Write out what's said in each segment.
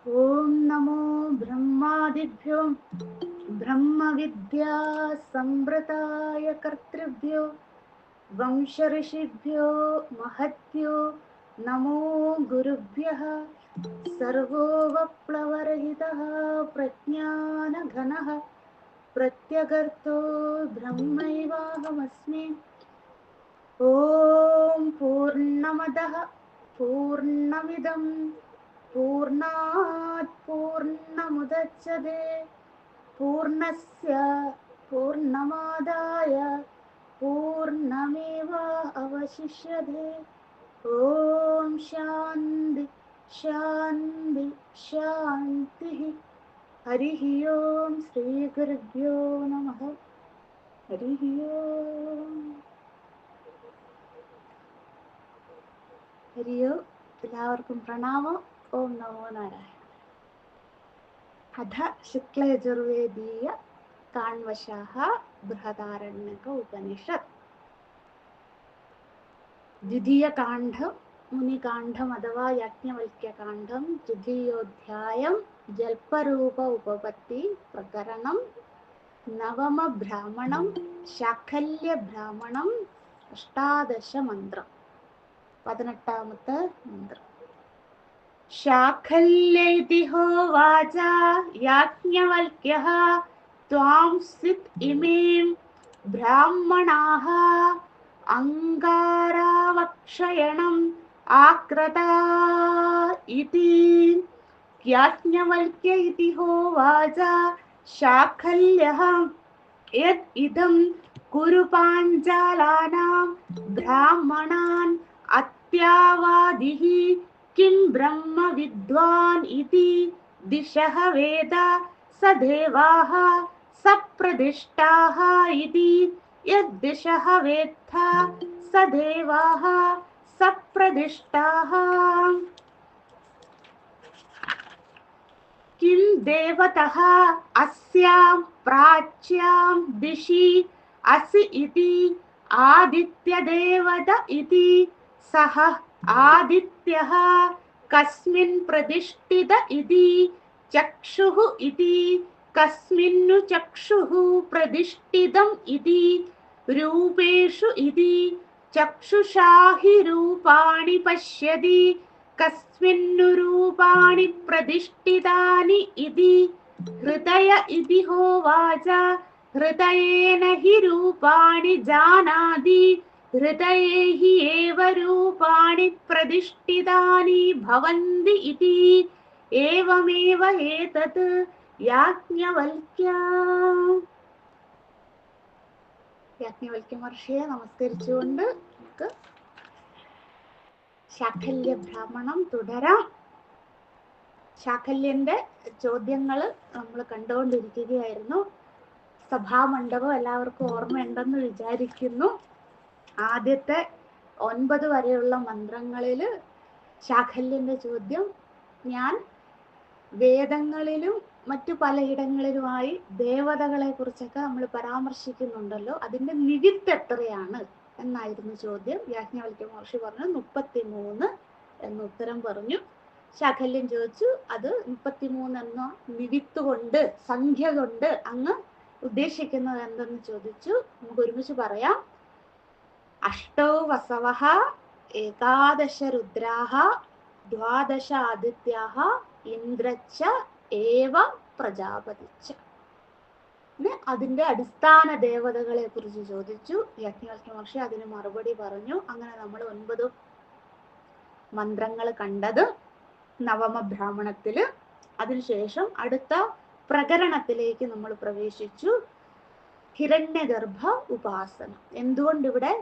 ओम नमो ब्रह्मादिभ्यो ब्रह्मविद्या संवृताय कर्तृभ्यो वंश ऋषिभ्यो महद्भ्यो नमो गुरुभ्यः। सर्वो वप्लवरहितः प्रज्ञानघनः प्रत्यगर्तो ब्रह्मैवाहमस्मि। ओम पूर्णमदः पूर्णमिदं पूर्णात् पूर्णमुदच्यते पूर्णस्य पूर्णमादाय पूर्णमेवावशिष्यते। ओम शान्ति शान्ति शान्तिः। हरिः ओम श्री गुरुभ्यो नमः। हरिः ओम हरि ओम। എല്ലാവർക്കും പ്രണാമം. ഓം നമോ നാരായണ. അഥ ശുക്ലയജുർവേദീയ കാൺവശാഃ ബൃഹദാരണ്യക ഉപനിഷത്ത് ദ്വിതീയകാണ്ഡം മുനികാണ്ഡം അഥവാ യാജ്ഞവൽക്യകാണ്ഡം ദ്വിതീയോധ്യായം ജൽപരൂപ ഉപപത്തി പ്രകരണം നവമ ബ്രാഹ്മണം ശാഖല്യ ബ്രാഹ്മണം അഷ്ടാദശ മന്ത്രം 18ാമത്തെ മന്ത്രം. शाखल्यैति होवाच याज्ञवल्क्यः त्वां सित् इमें ब्राह्मणाः अङ्गारावक्षयणम् आक्रता इति. याज्ञवल्क्य इति होवाच शाखल्यः यद् इदं कुरु पाञ्चालानां ब्राह्मणान् अत्यावादिः किं ब्रह्म विद्वान् इति दिशः वेद स देवाः सप्रदिष्टाः इति. यद्दिशः वेत्थ स देवाः सप्रदिष्टाः. किं देवतः अस्यां प्राच्यां दिशि असि इति आदित्यदेवत इति. सः आदित्यः कस्मिन् प्रतिष्ठित इति. चक्षुः इति कस्मिन्नु चक्षुः प्रतिष्ठितम् इति. रूपेषु इति चक्षुषा हि रूपाणि पश्यति कस्मिन्नु रूपाणि प्रतिष्ठितानि इति. हृदय इति होवाच हृदयेन हि रूपाणि जानाति हृदये हि एव रूपाणि प्रतिष्ठितानि भवन्ति इति. एवमेव एतत् യാജ്ഞവൽക്യ മഹർഷിയെ നമസ്കരിച്ചുകൊണ്ട് നമുക്ക് ശാഖല്യ ബ്രാഹ്മണം തുടരാം. ശാഖല്യന്റെ ചോദ്യങ്ങൾ നമ്മൾ കണ്ടുകൊണ്ടിരിക്കുകയായിരുന്നു. സഭാമണ്ഡപം എല്ലാവർക്കും ഓർമ്മയുണ്ടെന്ന് വിചാരിക്കുന്നു. ആദ്യത്തെ 9 വരെയുള്ള മന്ത്രങ്ങളിൽ ശാഖല്യന്റെ ചോദ്യം, ഞാൻ വേദങ്ങളിലും മറ്റു പലയിടങ്ങളിലുമായി ദേവതകളെ കുറിച്ചൊക്കെ നമ്മൾ പരാമർശിക്കുന്നുണ്ടല്ലോ, അതിന്റെ നിവിത്ത് എത്രയാണ് എന്നായിരുന്നു ചോദ്യം. യാജ്ഞവൽക്യ മഹർഷി പറഞ്ഞു 33 എന്ന് ഉത്തരം പറഞ്ഞു. ശാഖല്യൻ ചോദിച്ചു, അത് 33 എന്ന നിവിത്ത് കൊണ്ട്, സംഖ്യ കൊണ്ട് അങ്ങ് ഉദ്ദേശിക്കുന്നത് എന്തെന്ന് ചോദിച്ചു. നമുക്ക് ഒരുമിച്ച് പറയാം. അഷ്ടൗ വസവഃ ഏകാദശ രുദ്രാഃ ദ്വാദശ ആദിത്യാഃ ഇന്ദ്രച്ച ഏവ പ്രജാപതിച്ച. അതിന്റെ അടിസ്ഥാന ദേവതകളെ കുറിച്ച് ചോദിച്ചു. യാജ്ഞവൽക്യ മഹർഷി അതിന് മറുപടി പറഞ്ഞു. അങ്ങനെ നമ്മൾ 9 മന്ത്രങ്ങൾ കണ്ടത് നവമ ബ്രാഹ്മണത്തില്. അതിനുശേഷം അടുത്ത പ്രകരണത്തിലേക്ക് നമ്മൾ പ്രവേശിച്ചു. ഹിരണ്യഗർഭ ഉപാസന. എന്തുകൊണ്ട് ഇവിടെ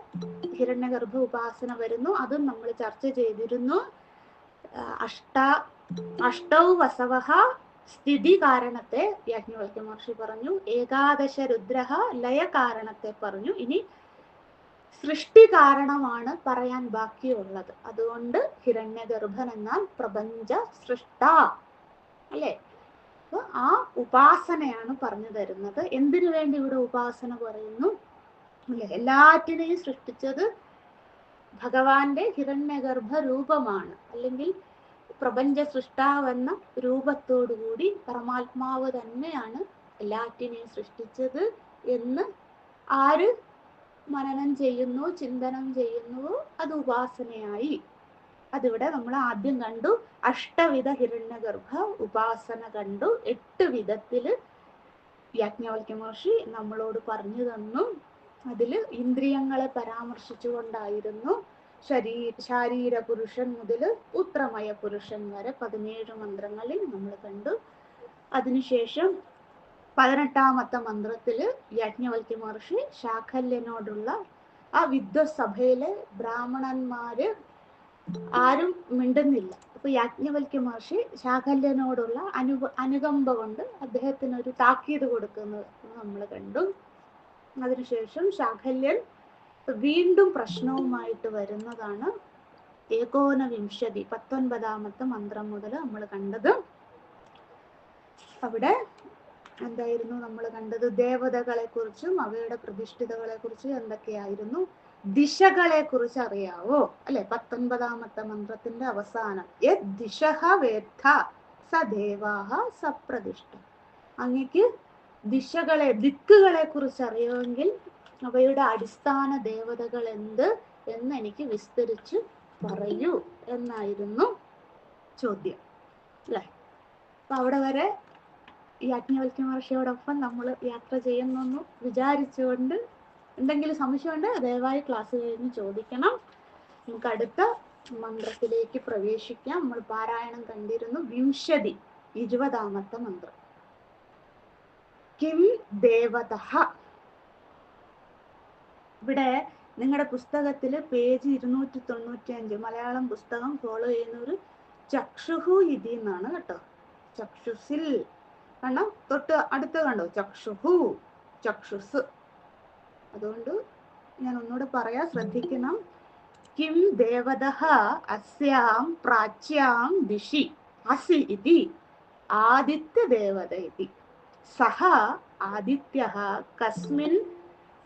ഹിരണ്യഗർഭ ഉപാസന വരുന്നു അതും നമ്മൾ ചർച്ച ചെയ്തിരുന്നു. അഷ്ടൗ വസവഃ സ്ഥിതി കാരണത്തെ യാജ്ഞവൽക്യ മഹർഷി പറഞ്ഞു. ഏകാദശ രുദ്രഃ ലയ കാരണത്തെ പറഞ്ഞു. ഇനി സൃഷ്ടി കാരണമാണ് പറയാൻ ബാക്കിയുള്ളത്. അതുകൊണ്ട് ഹിരണ്യഗർഭൻ എന്നാൽ പ്രപഞ്ച സൃഷ്ട അല്ലേ. ആ ഉപാസനയാണ് പറഞ്ഞു തരുന്നത്. എന്തിനു വേണ്ടി ഇവിടെ ഉപാസന പറയുന്നു അല്ലെ? എല്ലാറ്റിനെയും സൃഷ്ടിച്ചത് ഭഗവാന്റെ ഹിരണ്യഗർഭ രൂപമാണ്. അല്ലെങ്കിൽ പ്രപഞ്ച സൃഷ്ടാവെന്ന രൂപത്തോടുകൂടി പരമാത്മാവ് തന്നെയാണ് എല്ലാറ്റിനെയും സൃഷ്ടിച്ചത് എന്ന് ആര് മനനം ചെയ്യുന്നു, ചിന്തനം ചെയ്യുന്നുവോ അത് ഉപാസനയായി. അതിവിടെ നമ്മൾ ആദ്യം കണ്ടു. അഷ്ടവിധ ഹിരണ്യഗർഭ ഉപാസന കണ്ടു. 8 വിധത്തില് യാജ്ഞവൽക്യ മഹർഷി നമ്മളോട് പറഞ്ഞു തന്നു. അതില് ഇന്ദ്രിയങ്ങളെ പരാമർശിച്ചുകൊണ്ടായിരുന്നു. ശാരീര പുരുഷൻ മുതൽ ഉത്രമയ പുരുഷൻ വരെ 17 മന്ത്രങ്ങളിൽ നമ്മൾ കണ്ടു. അതിനുശേഷം 18ാമത്തെ മന്ത്രത്തില് യാജ്ഞവൽക്യ മഹർഷി ശാഖല്യനോടുള്ള ആ വിദ്വത്സഭയിലെ ബ്രാഹ്മണന്മാര് ആരും മിണ്ടുന്നില്ല. അപ്പൊ യാജ്ഞവൽക്യ മഹർഷി ശാഖല്യനോടുള്ള അനുകമ്പ കൊണ്ട് അദ്ദേഹത്തിന് ഒരു താക്കീത് കൊടുക്കുന്നത് നമ്മൾ കണ്ടു. അതിനുശേഷം ശാഖല്യൻ വീണ്ടും പ്രശ്നവുമായിട്ട് വരുന്നതാണ് 19ാമത്തെ മന്ത്രം മുതൽ നമ്മൾ കണ്ടത്. അവിടെ എന്തായിരുന്നു നമ്മൾ കണ്ടത്? ദേവതകളെ കുറിച്ചും അവയുടെ പ്രതിഷ്ഠിതകളെ കുറിച്ചും എന്തൊക്കെയായിരുന്നു? ദിശകളെ കുറിച്ച് അറിയാവോ അല്ലെ? 19ാമത്തെ മന്ത്രത്തിന്റെ അവസാനം ദിശഃ വേത്ത സ ദേവാഹ സപ്രതിഷ്ഠ. അങ്ങക്ക് ദിശകളെ, ദിക്കുകളെ കുറിച്ച് അറിയുമെങ്കിൽ അവയുടെ അടിസ്ഥാന ദേവതകൾ എന്ത് എന്ന് എനിക്ക് വിസ്തരിച്ച് പറയൂ എന്നായിരുന്നു ചോദ്യം അല്ലെ? അപ്പൊ അവിടെ വരെ യാജ്ഞവൽക്യ മഹർഷിയോടൊപ്പം നമ്മൾ യാത്ര ചെയ്യുന്നെന്ന് വിചാരിച്ചുകൊണ്ട് എന്തെങ്കിലും സംശയമുണ്ട് ദയവായി ക്ലാസ് കഴിഞ്ഞ് ചോദിക്കണം. നമുക്ക് അടുത്ത മന്ത്രത്തിലേക്ക് പ്രവേശിക്കാം. നമ്മൾ പാരായണം കണ്ടിരുന്നു 20ാമത്തെ മന്ത്രം. കിം ദേവതഃ. ഇവിടെ നിങ്ങളുടെ പുസ്തകത്തില് പേജ് 295 മലയാളം പുസ്തകം ഫോളോ ചെയ്യുന്നവര് ചക്ഷുഹു ഇതി എന്നാണ് കേട്ടോ. ചക്ഷുസിൽ കണ്ടോ, തൊട്ട് അടുത്ത് കണ്ടോ, ചക്ഷുഹു, ചക്ഷുസ്. അതുകൊണ്ട് ഞാൻ ഒന്നുകൂടെ പറയാ, ശ്രദ്ധിക്കണം. കിം ദേവതഃ അസ്യാം പ്രാച്യാം ദിശി അസി ഇതി ആദിത്യ ദേവത ഇതി. സഹ ആദിത്യഃ കസ്മിൻ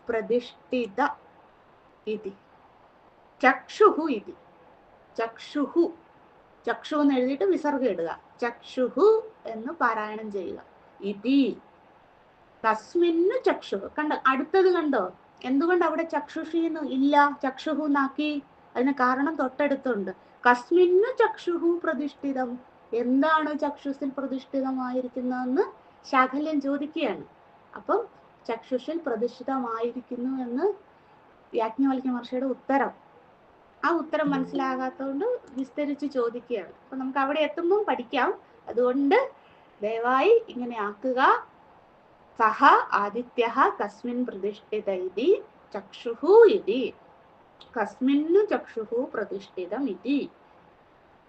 പ്രതിഷ്ഠിത ഇതി. ചക്ഷുഹു ഇതി. ചക്ഷുഹു, ചക്ഷു എന്ന് എഴുതിയിട്ട് വിസർഗം ഇടുക. ചക്ഷുഹു എന്ന് പാരായണം ചെയ്യുക. ഇതി കസ്മിന്നു ചക്ഷുഹു. കണ്ടോ, അടുത്തത് കണ്ടോ? എന്തുകൊണ്ട് അവിടെ ചക്ഷുഷീന്ന് ഇല്ല, ചക്ഷുഹു നാക്കി? അതിന് കാരണം തൊട്ടടുത്തുണ്ട്. കസ്മിന്നു ചക്ഷുഹു പ്രതിഷ്ഠിതം. എന്താണ് ചക്ഷുസിൽ പ്രതിഷ്ഠിതമായിരിക്കുന്നതെന്ന് ശാഖല്യൻ ചോദിക്കുകയാണ്. അപ്പം ചക്ഷുഷിൽ പ്രതിഷ്ഠിതമായിരിക്കുന്നു എന്ന് യാജ്ഞവൽക്യ മഹർഷിയുടെ ഉത്തരം. ആ ഉത്തരം മനസ്സിലാകാത്തതുകൊണ്ട് വിസ്തരിച്ച് ചോദിക്കുകയാണ്. അപ്പൊ നമുക്ക് അവിടെ എത്തുമ്പം പഠിക്കാം. അതുകൊണ്ട് ദയവായി ഇങ്ങനെ ആക്കുക. സഹ ആദിത്യഃ കസ്മിൻ പ്രതിഷ്ഠിത ഇതി ചക്ഷുഹു ഇതി. കസ്മിന്നു ചക്ഷുഹു പ്രതിഷ്ഠിതം ഇതി.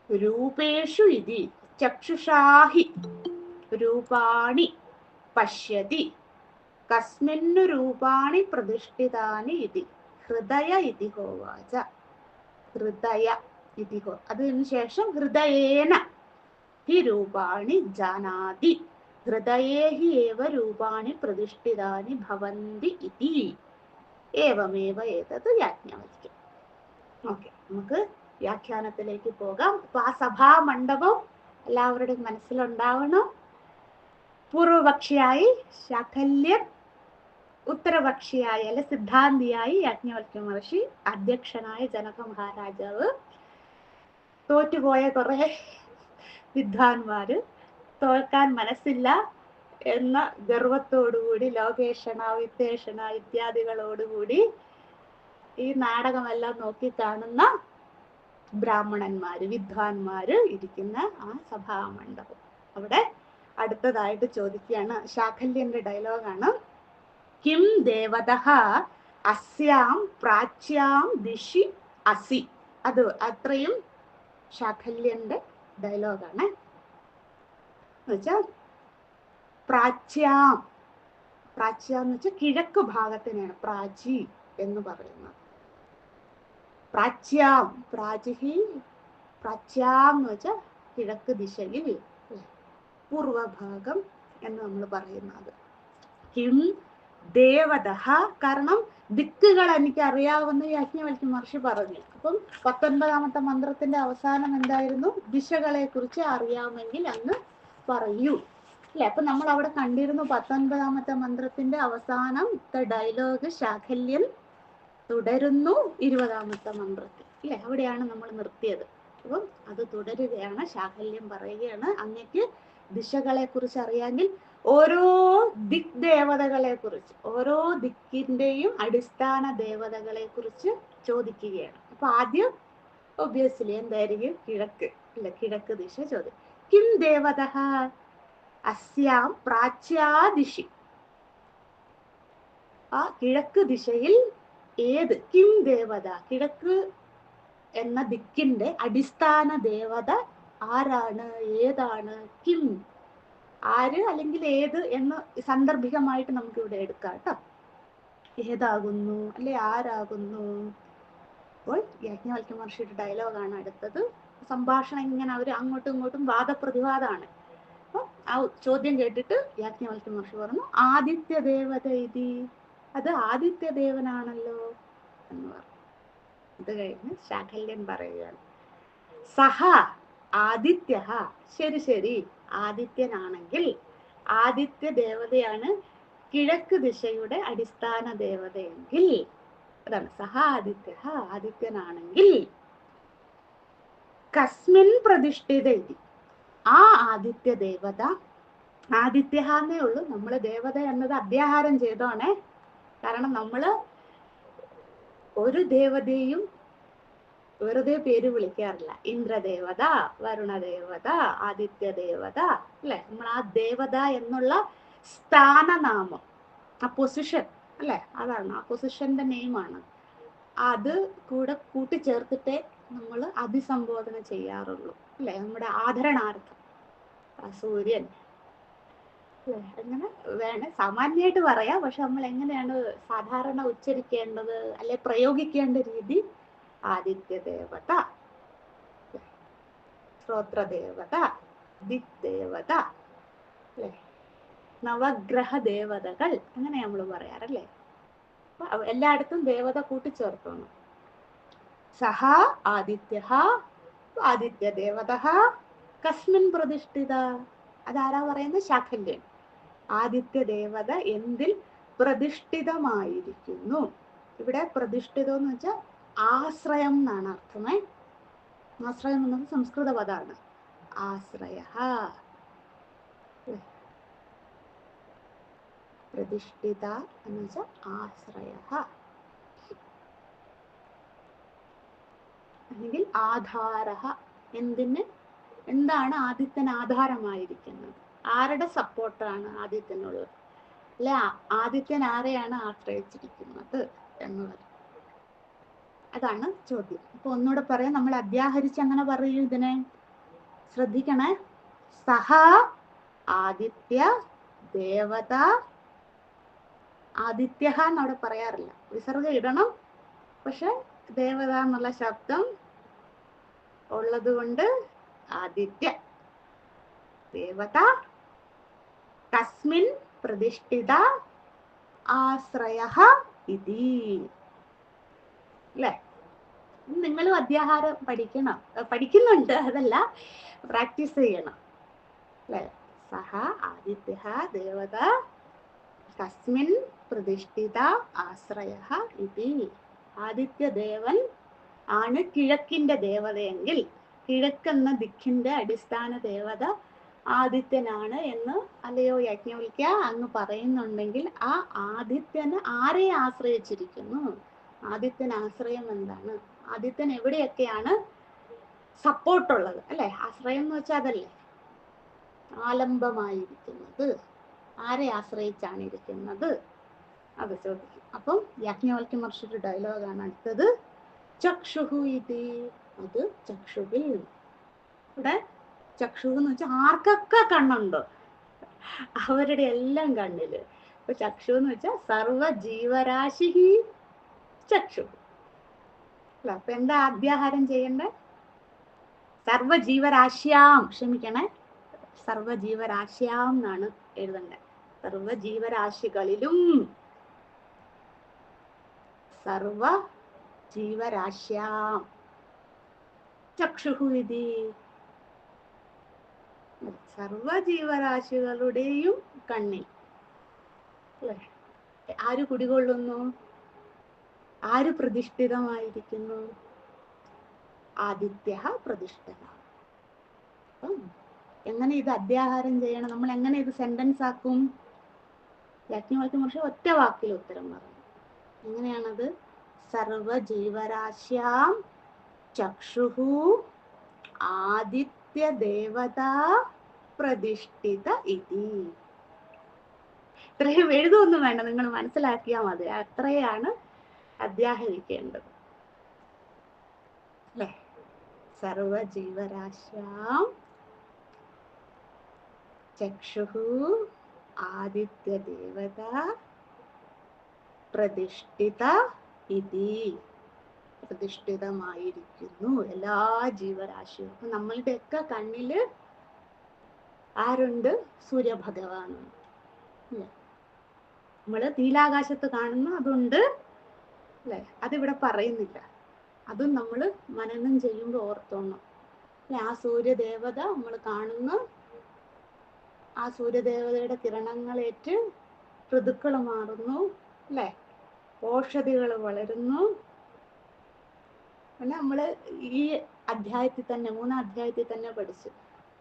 രൂപേഷു ഇതി ചക്ഷുഷാഹി രൂപാണി പശ്യതി. കസ്മിന്നു രൂപാണി പ്രതിഷ്ഠിതാനി ഇതി. ഹൃദയ ഇതി ഹോവാച. ഹൃദയ ഇതി ഹോ. അതിനു ശേഷം ഹൃദയേന ഹി രൂപാണി ജാനാതി. ഹൃദയേ ഹി ഏവ രൂപാണി പ്രതിഷ്ഠിതാനി ഭവന്തി ഇതി. ഏവമേവ ഏതത് യാജ്ഞവൽക്യം. ഓക്കെ, നമുക്ക് വ്യാഖ്യാനത്തിലേക്ക് പോകാം. അപ്പൊ ആ സഭാമണ്ഡപം എല്ലാവരുടെയും മനസ്സിലുണ്ടാവണം. പൂർവപക്ഷിയായി ശാഖല്യൻ, ഉത്തരപക്ഷിയായി അല്ലെ സിദ്ധാന്തിയായി യാജ്ഞവൽക്യ മഹർഷി, അധ്യക്ഷനായ ജനക മഹാരാജാവ്, തോറ്റുപോയ കുറെ വിദ്വാൻമാര്, തോൽക്കാൻ മനസ്സില്ല എന്ന ഗർവത്തോടുകൂടി, ലോകേഷണ വിത്തേഷണ ഇത്യാദികളോടുകൂടി ഈ നാടകമെല്ലാം നോക്കി കാണുന്ന ബ്രാഹ്മണന്മാര്, വിദ്വാൻമാര് ഇരിക്കുന്ന ആ സഭാമണ്ഡപം. അവിടെ അടുത്തതായിട്ട് ചോദിക്കുകയാണ്, ശാഖല്യന്റെ ഡയലോഗാണ്. കിം ദേവതഃ അസ്യാം പ്രാച്യാം ദിശി അസി. അത് അത്രയും ശാഖല്യന്റെ ഡയലോഗാണ്. എന്നുവെച്ചാൽ പ്രാച്യാം, പ്രാച്യാം എന്ന് വെച്ചാൽ കിഴക്ക് ഭാഗത്തിനാണ് പ്രാചി എന്ന് പറയുന്നത്. പ്രാച്യാം, പ്രാചിഹി, പ്രാച്യാം എന്ന് വെച്ചാൽ കിഴക്ക് ദിശയിൽ, പൂർവഭാഗം എന്ന് നമ്മൾ പറയുന്നത്. കിം ദേവതഃ, കാരണം ദിക്കുകൾ എനിക്ക് അറിയാവുന്ന യാജ്ഞവൽക്യ മഹർഷി പറഞ്ഞു. അപ്പം 19ാമത്തെ മന്ത്രത്തിന്റെ അവസാനം എന്തായിരുന്നു? ദിശകളെ കുറിച്ച് അറിയാമെങ്കിൽ അങ്ങ് പറയൂ അല്ലെ. അപ്പൊ നമ്മൾ അവിടെ കണ്ടിരുന്നു 19ാമത്തെ മന്ത്രത്തിന്റെ അവസാനം ഡയലോഗ് ശാഖല്യൻ തുടരുന്നു 20ാമത്തെ മന്ത്രത്തിൽ അല്ലെ. അവിടെയാണ് നമ്മൾ നിർത്തിയത്. അപ്പം അത് തുടരുകയാണ്. ശാഖല്യം പറയുകയാണ്, അങ്ങക്ക് ദിശകളെ കുറിച്ച് അറിയാമെങ്കിൽ ഓരോ ദിക് ദേവതകളെ കുറിച്ച്, ഓരോ ദിക്കിന്റെയും അടിസ്ഥാന ദേവതകളെ കുറിച്ച് ചോദിക്കുകയാണ്. അപ്പൊ ആദ്യം ഒബ്വിയസ്ലി എന്തായിരിക്കും? കിഴക്ക് അല്ല, കിഴക്ക് ദിശ ചോദ്യം. കിം ദേവതഃ അസ്യാം പ്രാച്യാദിശി, ആ കിഴക്ക് ദിശയിൽ ഏത്? കിം ദേവത, കിഴക്ക് എന്ന ദിക്കിന്റെ അടിസ്ഥാന ദേവത ആരാണ്, ഏതാണ്? കിം, ആര് അല്ലെങ്കിൽ ഏത് എന്ന് സാന്ദർഭികമായിട്ട് നമുക്ക് ഇവിടെ എടുക്കാം കേട്ടോ. ഏതാകുന്നു അല്ലെ ആരാകുന്നു? അപ്പോൾ യാജ്ഞവൽക്യ മഹർഷിയുടെ ഡയലോഗാണ് അടുത്തത്. സംഭാഷണം ഇങ്ങനെ അവർ അങ്ങോട്ടും ഇങ്ങോട്ടും വാദപ്രതിവാദമാണ്. അപ്പൊ ആ ചോദ്യം കേട്ടിട്ട് യാജ്ഞവൽക്യ മഹർഷി പറഞ്ഞു, ആദിത്യ ദേവത ഇതി, അത് ആദിത്യദേവനാണല്ലോ എന്ന് പറഞ്ഞു. ഇത് കഴിഞ്ഞ് ശാഖല്യൻ പറയുകയാണ്, സഹ ആദിത്യ, ശരി ശരി, ആദിത്യനാണെങ്കിൽ, ആദിത്യ ദേവതയാണ് കിഴക്ക് ദിശയുടെ അടിസ്ഥാന ദേവതയെങ്കിൽ, അതാണ് സഹ ആദിത്യ, ആദിത്യനാണെങ്കിൽ, കസ്മിൻ പ്രതിഷ്ഠിത ഇതി, ആ ആദിത്യ ദേവത, ആദിത്യ എന്നേ ഉള്ളൂ, നമ്മള് ദേവത എന്നത് അധ്യാഹാരം ചെയ്തോണേ. കാരണം നമ്മള് ഒരു ദേവതയും വെറുതെ പേര് വിളിക്കാറില്ല. ഇന്ദ്രദേവത, വരുണദേവത, ആദിത്യ ദേവത അല്ലെ. നമ്മൾ ആ ദേവത എന്നുള്ള സ്ഥാനനാമം, ആ പൊസിഷൻ അല്ലെ, അതാണ് ആ പൊസിഷന്റെ നെയിമാണ്, അത് കൂടെ കൂട്ടിച്ചേർത്തിട്ടേ നമ്മൾ അഭിസംബോധന ചെയ്യാറുള്ളൂ അല്ലെ. നമ്മുടെ ആദരണാർത്ഥം സൂര്യൻ അല്ലെ, അങ്ങനെ വേണം സാമാന്യമായിട്ട് പറയാം. പക്ഷെ നമ്മൾ എങ്ങനെയാണ് സാധാരണ ഉച്ചരിക്കേണ്ടത് അല്ലെ പ്രയോഗിക്കേണ്ട രീതി? ആദിത്യ ദേവത, ശ്രോത്രദേവത, ദിക് ദേവത അല്ലെ, നവഗ്രഹ ദേവതകൾ, അങ്ങനെ നമ്മൾ പറയാറല്ലേ. എല്ലായിടത്തും ദേവത കൂട്ടിച്ചേർത്തോണം. സഹ ആദിത്യ, ആദിത്യ ദേവത കസ്മിൻ പ്രതിഷ്ഠിത, അതാരാ പറയുന്നത്? ശാഖല്യൻ. ആദിത്യ ദേവത എന്തിൽ പ്രതിഷ്ഠിതമായിരിക്കുന്നു? ഇവിടെ പ്രതിഷ്ഠിതം എന്ന് വെച്ചാൽ ആശ്രയം എന്നാണ് അർത്ഥമേ. ആശ്രയം എന്നത് സംസ്കൃത പദമാണ്. ആശ്രയ, പ്രതിഷ്ഠിത എന്ന് വെച്ചാൽ ആശ്രയ അല്ലെങ്കിൽ ആധാര. എന്തിന്, എന്താണ് ആദിത്യന് ആധാരമായിരിക്കുന്നത്? ആരുടെ സപ്പോർട്ടാണ് ആദിത്യനുള്ളത് അല്ലെ? ആദിത്യൻ ആരെയാണ് ആശ്രയിച്ചിരിക്കുന്നത് എന്നുള്ളത്, അതാണ് ചോദ്യം. അപ്പൊ ഒന്നുകൂടെ പറയാം, നമ്മൾ അധ്യാഹരിച്ച് അങ്ങനെ പറയൂ ഇതിനെ. ശ്രദ്ധിക്കണേ. സഹ ആദിത്യ ദേവത, ആദിത്യ എന്നവിടെ പറയാറില്ല, വിസർഗ ഇടണം. പക്ഷെ ദേവത എന്നുള്ള ശബ്ദം ഉള്ളത് കൊണ്ട് ആദിത്യ ദേവത കസ്മിൻ പ്രതിഷ്ഠിത ആശ്രയ ഇതി അല്ലെ. നിങ്ങളും അധ്യാഹാരം പഠിക്കുന്നുണ്ട്, അതല്ല പ്രാക്ടീസ് ചെയ്യണം അല്ലെ. സഹ ആദിത്യ ദേവത കസ്മിൻ പ്രതിഷ്ഠിത ആശ്രയ ഇതി, ആദിത്യദേവൻ ആണ് കിഴക്കിന്റെ ദേവതയെങ്കിൽ, കിഴക്കെന്ന ദിക്കിന്റെ അടിസ്ഥാന ദേവത ആദിത്യനാണ് എന്ന് അല്ലയോ യാജ്ഞവൽക്യ അങ്ങ് പറയുന്നുണ്ടെങ്കിൽ, ആ ആദിത്യന് ആരെ ആശ്രയിച്ചിരിക്കുന്നു? ആദിത്യൻ ആശ്രയം എന്താണ്? ആദിത്യൻ എവിടെയൊക്കെയാണ് സപ്പോർട്ടുള്ളത് അല്ലെ? ആശ്രയം എന്ന് വെച്ചാൽ അതല്ലേ, ആലംബമായിരിക്കുന്നത്, ആരെ ആശ്രയിച്ചാണ് ഇരിക്കുന്നത്, അത് ചോദിക്കും. അപ്പം യാജ്ഞവൽക്യ മഹർഷിയുടെ ഡയലോഗാണ് അടുത്തത്. ചക്ഷുഹു ഇതി, അത് ചക്ഷുവിൽ. ഇവിടെ ചക്ഷു എന്ന് വെച്ചാൽ ആർക്കൊക്കെ കണ്ണുണ്ടോ അവരുടെ എല്ലാം കണ്ണില്. അപ്പൊ ചക്ഷു എന്ന് വെച്ചാൽ സർവ ജീവരാശി ചക്ഷു അല്ല. അപ്പൊ എന്താ അധ്യാഹാരം ചെയ്യണ്ടേ? സർവജീവരാശ്യാം, ക്ഷമിക്കണേ, സർവജീവരാശ്യാം എന്നാണ് എഴുതണ്ടേ. സർവജീവരാശികളിലും സർവ ജീവരാശ്യാം ചക്ഷുഹു ഇതി. സർവ ജീവരാശികളുടെയും കണ്ണിൽ ആര് കുടികൊള്ളുന്നു? ആര് പ്രതിഷ്ഠിതമായിരിക്കുന്നു? ആദിത്യ പ്രതിഷ്ഠിത. അപ്പം എങ്ങനെ ഇത് അധ്യാഹാരം ചെയ്യണം? നമ്മൾ എങ്ങനെ ഇത് സെന്റൻസ് ആക്കും? യാജ്ഞവൽക്യ മഹർഷി ഒറ്റ വാക്കിൽ ഉത്തരം പറഞ്ഞു. എങ്ങനെയാണത്? സർവ ജീവരാശ്യാം ചക്ഷുഹു ആദിത്യ ദേവത പ്രതിഷ്ഠിത ഇതി. ഇത്രയും എഴുതൊന്നും വേണ്ട, നിങ്ങൾ മനസ്സിലാക്കിയാൽ മതി. അത്രയാണ് അധ്യാഹരിക്കേണ്ടത് അല്ലെ? സർവ ജീവരാശ്യാം ചക്ഷുഹു ആദിത്യ ദേവത പ്രതിഷ്ഠിത ഇതി. പ്രതിഷ്ഠിതമായിരിക്കുന്നു എല്ലാ ജീവരാശിയും. അപ്പൊ നമ്മളുടെയൊക്കെ കണ്ണില് ആരുണ്ട്? സൂര്യഭഗവാനുണ്ട്. നമ്മള് നീലാകാശത്ത് കാണുന്ന അതുണ്ട് അല്ലെ? അതിവിടെ പറയുന്നില്ല. അതും നമ്മൾ മനനം ചെയ്യുമ്പോൾ ഓർത്തോണം. ആ സൂര്യദേവത നമ്മൾ കാണുന്ന ആ സൂര്യദേവതയുടെ കിരണങ്ങളേറ്റ് ഋതുക്കൾ മാറുന്നു അല്ലെ? ഓഷധികൾ വളരുന്നു. പിന്നെ നമ്മള് ഈ അധ്യായത്തിൽ തന്നെ 3-ാം അധ്യായത്തിൽ തന്നെ പഠിച്ചു.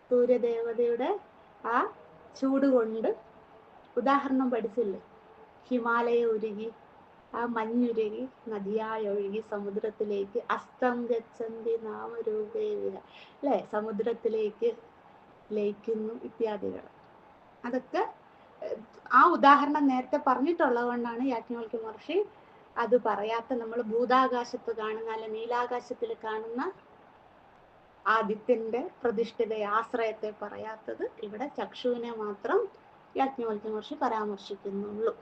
സൂര്യദേവതയുടെ ആ ചൂട് കൊണ്ട് ഉദാഹരണം പഠിച്ചില്ലേ? ഹിമാലയ ഉരുകി, ആ മഞ്ഞുരുകി നദിയായി ഒഴുകി സമുദ്രത്തിലേക്ക് അസ്തം ഗച്ഛന്തി നാമരൂപേവിഹ അല്ലെ? സമുദ്രത്തിലേക്ക് ലയിക്കുന്നു ഇത്യാദികൾ. അതൊക്കെ ആ ഉദാഹരണം നേരത്തെ പറഞ്ഞിട്ടുള്ളത് കൊണ്ടാണ് യാജ്ഞവൽക്യ മഹർഷി അത് പറയാത്ത. നമ്മൾ ഭൂതാകാശത്ത് കാണുന്ന അല്ലെ നീലാകാശത്തിൽ കാണുന്ന ആദിത്യന്റെ പ്രതിഷ്ഠിത ആശ്രയത്തെ പറയാത്തത്. ഇവിടെ ചക്ഷുവിനെ മാത്രം യാജ്ഞവൽക്യ മഹർഷി പരാമർശിക്കുന്നുള്ളൂ.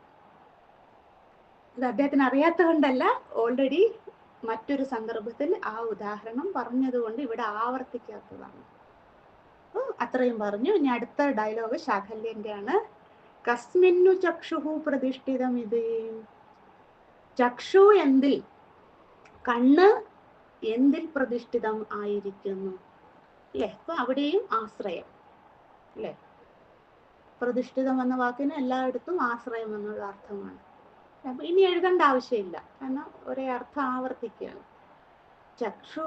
ഇത് അദ്ദേഹത്തിന് അറിയാത്ത കൊണ്ടല്ല, ഓൾറെഡി മറ്റൊരു സന്ദർഭത്തിൽ ആ ഉദാഹരണം പറഞ്ഞതുകൊണ്ട് ഇവിടെ ആവർത്തിക്കാത്തതാണ്. അത്രയും പറഞ്ഞു. ഇനി അടുത്ത ഡയലോഗ് ശാഖല്യന്റെ ആണ്. കസ്മിന്നു ചക്ഷുഹു പ്രതിഷ്ഠിതം ഇത്. ചക്ഷു എന്തിൽ, കണ്ണ് എന്തിൽ പ്രതിഷ്ഠിതം ആയിരിക്കുന്നു അല്ലെ? അപ്പൊ അവിടെയും ആശ്രയം അല്ലെ? പ്രതിഷ്ഠിതം എന്ന വാക്കിന് എല്ലായിടത്തും ആശ്രയം എന്നുള്ള അർത്ഥമാണ്. അപ്പൊ ഇനി എഴുതേണ്ട ആവശ്യമില്ല, കാരണം ഒരേ അർത്ഥം ആവർത്തിക്കുകയാണ്. ചക്ഷു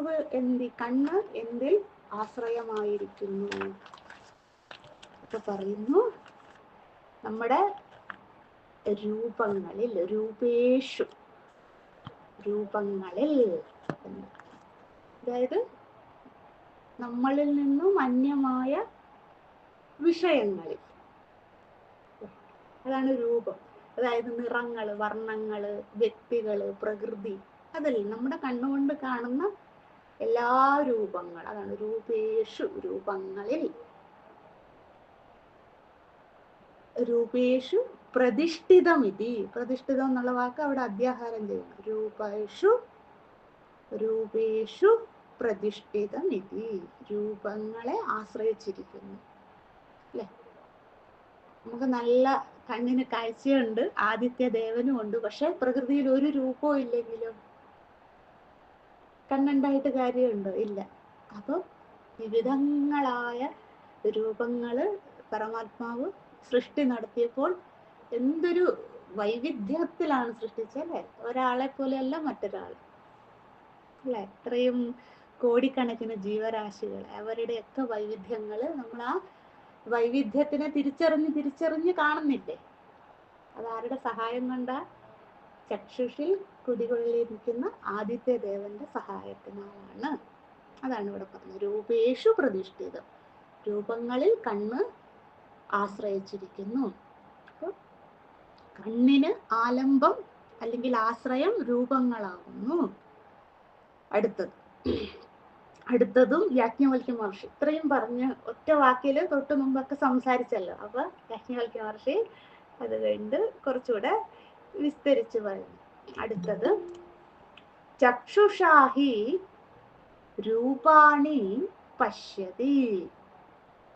കണ്ണ് എന്തിൽ ആശ്രയമായിരിക്കുന്നു ഒക്കെ പറയുന്നു. നമ്മുടെ രൂപങ്ങളിൽ, രൂപേഷു, രൂപങ്ങളിൽ, അതായത് നമ്മളിൽ നിന്നും അന്യമായ വിഷയങ്ങളിൽ, അതാണ് രൂപം. അതായത് നിറങ്ങള്, വർണ്ണങ്ങള്, വ്യക്തികള്, പ്രകൃതി, അതല്ല നമ്മുടെ കണ്ണുകൊണ്ട് കാണുന്ന എല്ലാ രൂപങ്ങൾ, അതാണ് രൂപേഷു, രൂപങ്ങളിൽ. രൂപേഷു പ്രതിഷ്ഠിതമിതി. പ്രതിഷ്ഠിതം എന്നുള്ള വാക്ക് അവിടെ അധ്യാഹാരം ചെയ്യണം. രൂപേഷു, രൂപേഷു പ്രതിഷ്ഠിതമിതി. രൂപങ്ങളെ ആശ്രയിച്ചിരിക്കുന്നു അല്ലെ? നമുക്ക് നല്ല കണ്ണിന് കാഴ്ചയുണ്ട്, ആദിത്യ ദേവനും ഉണ്ട്. പക്ഷെ പ്രകൃതിയിൽ ഒരു രൂപവും ഇല്ലെങ്കിലും കണ്ണുണ്ടായിട്ട് കാര്യമുണ്ടോ? ഇല്ല. അപ്പൊ വിവിധങ്ങളായ രൂപങ്ങള് പരമാത്മാവ് സൃഷ്ടി നടത്തിയപ്പോൾ എന്തൊരു വൈവിധ്യത്തിലാണ് സൃഷ്ടിച്ചല്ലേ? ഒരാളെ പോലെയല്ല മറ്റൊരാൾ അല്ലെ? ഇത്രയും കോടിക്കണക്കിന് ജീവരാശികൾ, അവരുടെയൊക്കെ വൈവിധ്യങ്ങള് നമ്മൾ ആ വൈവിധ്യത്തിനെ തിരിച്ചറിഞ്ഞ് കാണുന്നില്ലേ? അതാരുടെ സഹായം കൊണ്ടാ? ചക്ഷുഷിൽ കുടികൊള്ളിയിരിക്കുന്ന ആദിത്യ ദേവന്റെ സഹായത്തിനാണ്. അതാണ് ഇവിടെ പറഞ്ഞത്. രൂപേഷു പ്രതിഷ്ഠിതം. രൂപങ്ങളിൽ കണ്ണ് ആശ്രയിച്ചിരിക്കുന്നു. കണ്ണിന് ആലംബം അല്ലെങ്കിൽ ആശ്രയം രൂപങ്ങളാകുന്നു. അടുത്തതും യാജ്ഞവൽക്യ മഹർഷി ഇത്രയും പറഞ്ഞ് ഒറ്റ വാക്കില് തൊട്ട് മുമ്പൊക്കെ സംസാരിച്ചല്ലോ. അപ്പൊ യാജ്ഞവൽക്യ മഹർഷി അത് കഴിഞ്ഞ് കുറച്ചുകൂടെ വിസ്തരിച്ച് പറയുന്നു. അടുത്തത് ചക്ഷുഷാഹി രൂപാണി പശ്യതി.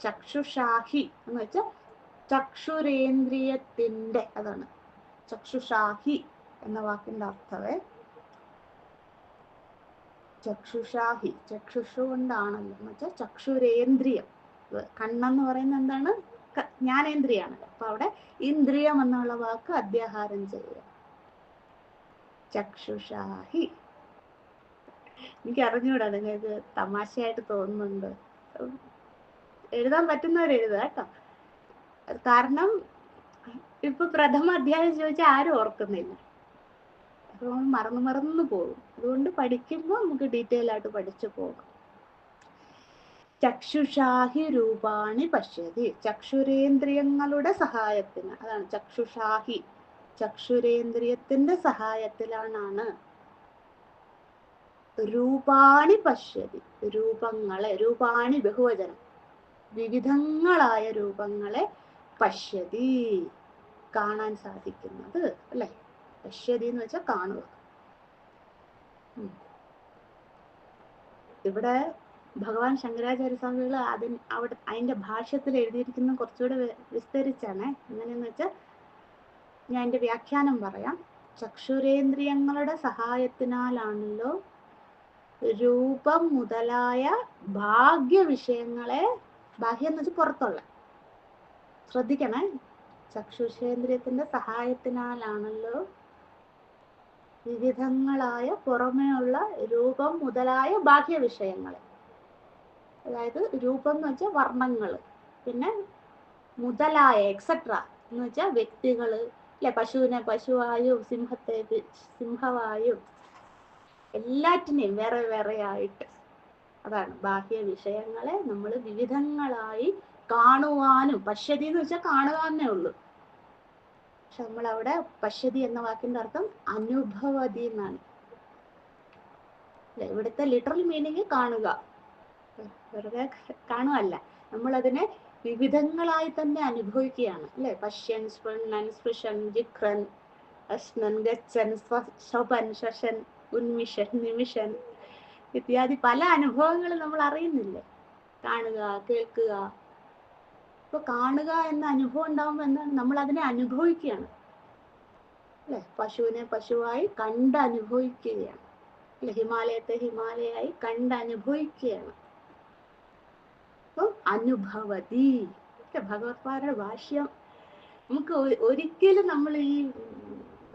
ചക്ഷുഷാഹി എന്ന് വെച്ചാൽ ചക്ഷുരേന്ദ്രിയത്തിന്റെ, അതാണ് ചക്ഷുഷാഹി എന്ന വാക്കിന്റെ അർത്ഥമേ. ചക്ഷുഷാഹി, ചക്ഷുഷു കൊണ്ടാണല്ലോ എന്ന് വെച്ചാൽ ചക്ഷുരേന്ദ്രിയം. കണ്ണെന്ന് പറയുന്നത് എന്താണ്? ജ്ഞാനേന്ദ്രിയാണല്ലോ. അപ്പൊ അവിടെ ഇന്ദ്രിയം എന്നുള്ള വാക്ക് അധ്യാഹാരം ചെയ്യുക. ചക്ഷുഷാഹി. എനിക്ക് അറിഞ്ഞൂടാ, നിങ്ങൾക്ക് തമാശയായിട്ട് തോന്നുന്നുണ്ട്. എഴുതാൻ പറ്റുന്നവരെഴുതുക കേട്ടോ. കാരണം ഇപ്പൊ പ്രഥമ അധ്യായം ചോദിച്ചാൽ ആരും ഓർക്കുന്നില്ല, അപ്പോൾ മറന്നു പോകും. അതുകൊണ്ട് പഠിക്കുമ്പോൾ നമുക്ക് ഡീറ്റെയിൽ ആയിട്ട് പഠിച്ചു പോകാം. ചക്ഷുഷാഹി രൂപാണി പശ്യതി, ചക്ഷുരേന്ദ്രിയങ്ങളുടെ സഹായത്തിന്, അതാണ് ചക്ഷുഷാഹി, ചക്ഷുരേന്ദ്രിയത്തിന്റെ സഹായത്തിലാണ് രൂപാണി പശ്യതി, രൂപങ്ങളെ, രൂപാണി ബഹുവചനം, വിവിധങ്ങളായ രൂപങ്ങളെ പശ്യതി, കാണാൻ സാധിക്കുന്നത് അല്ലെ. പശ്യതി എന്ന് വെച്ചാൽ കാണുക. ഇവിടെ ഭഗവാൻ ശങ്കരാചാര്യ സ്വാമികൾ അതിന്റെ ഭാഷ്യത്തിൽ എഴുതിയിരിക്കുന്ന കുറച്ചുകൂടെ വിസ്തരിച്ചാണ്. എങ്ങനെയെന്ന് വെച്ചാൽ ഞാൻ എന്റെ വ്യാഖ്യാനം പറയാം. ചക്ഷുരേന്ദ്രിയങ്ങളുടെ സഹായത്തിനാലാണല്ലോ രൂപം മുതലായ ഭാഗ്യ വിഷയങ്ങളെ, ബാഹ്യം എന്ന് വെച്ചാൽ പുറത്തുള്ള, ശ്രദ്ധിക്കണേ, ചക്ഷുഷേന്ദ്രിയത്തിന്റെ സഹായത്തിനാലാണല്ലോ വിവിധങ്ങളായ പുറമേയുള്ള രൂപം മുതലായ ബാഹ്യ വിഷയങ്ങളെ, അതായത് രൂപം എന്ന് വെച്ചാൽ വർണ്ണങ്ങള്, പിന്നെ മുതലായ എക്സെട്ര എന്ന് വെച്ചാൽ വ്യക്തികള് അല്ലെ, പശുവിനെ പശുവായും സിംഹത്തെ സിംഹവായും എല്ലാറ്റിനെയും വേറെ വേറെ ആയിട്ട്, അതാണ് ബാഹ്യ വിഷയങ്ങളെ നമ്മൾ വിവിധങ്ങളായി കാണുവാനും. പശ്യതി എന്ന് വെച്ചാൽ കാണുവാനേ ഉള്ളൂ. പക്ഷെ നമ്മളവിടെ പശ്യതി എന്ന വാക്കിന്റെ അർത്ഥം അനുഭവതി എന്നാണ്. ഇവിടുത്തെ ലിറ്ററൽ മീനിങ് കാണുക, വെറുതെ കാണുകയല്ല, നമ്മളതിനെ വിവിധങ്ങളായി തന്നെ അനുഭവിക്കുകയാണ് അല്ലെ. പശ്യൻ, സ്പൃണ്ണൻ, സ്പൃശൻ, ജിഘ്രൻ, അശ്നൻ, ഗച്ഛൻ, സ്വപൻ, ശശൻ, ഉന്മിഷൻ, നിമിഷൻ ഇത്യാദി പല അനുഭവങ്ങളും നമ്മൾ അറിയുന്നില്ലേ. കാണുക, കേൾക്കുക. ഇപ്പൊ കാണുക എന്ന അനുഭവം ഉണ്ടാകുമ്പോൾ എന്താണ്? നമ്മൾ അതിനെ അനുഭവിക്കുകയാണ് അല്ലെ. പശുവിനെ പശുവായി കണ്ട് അനുഭവിക്കുകയാണ് അല്ലെ, ഹിമാലയത്തെ ഹിമാലയായി കണ്ട് അനുഭവിക്കുകയാണ്. അപ്പം അനുഭവതി ഭഗവത്പാദരുടെ ഭാഷ്യം നമുക്ക് ഒരിക്കലും നമ്മൾ ഈ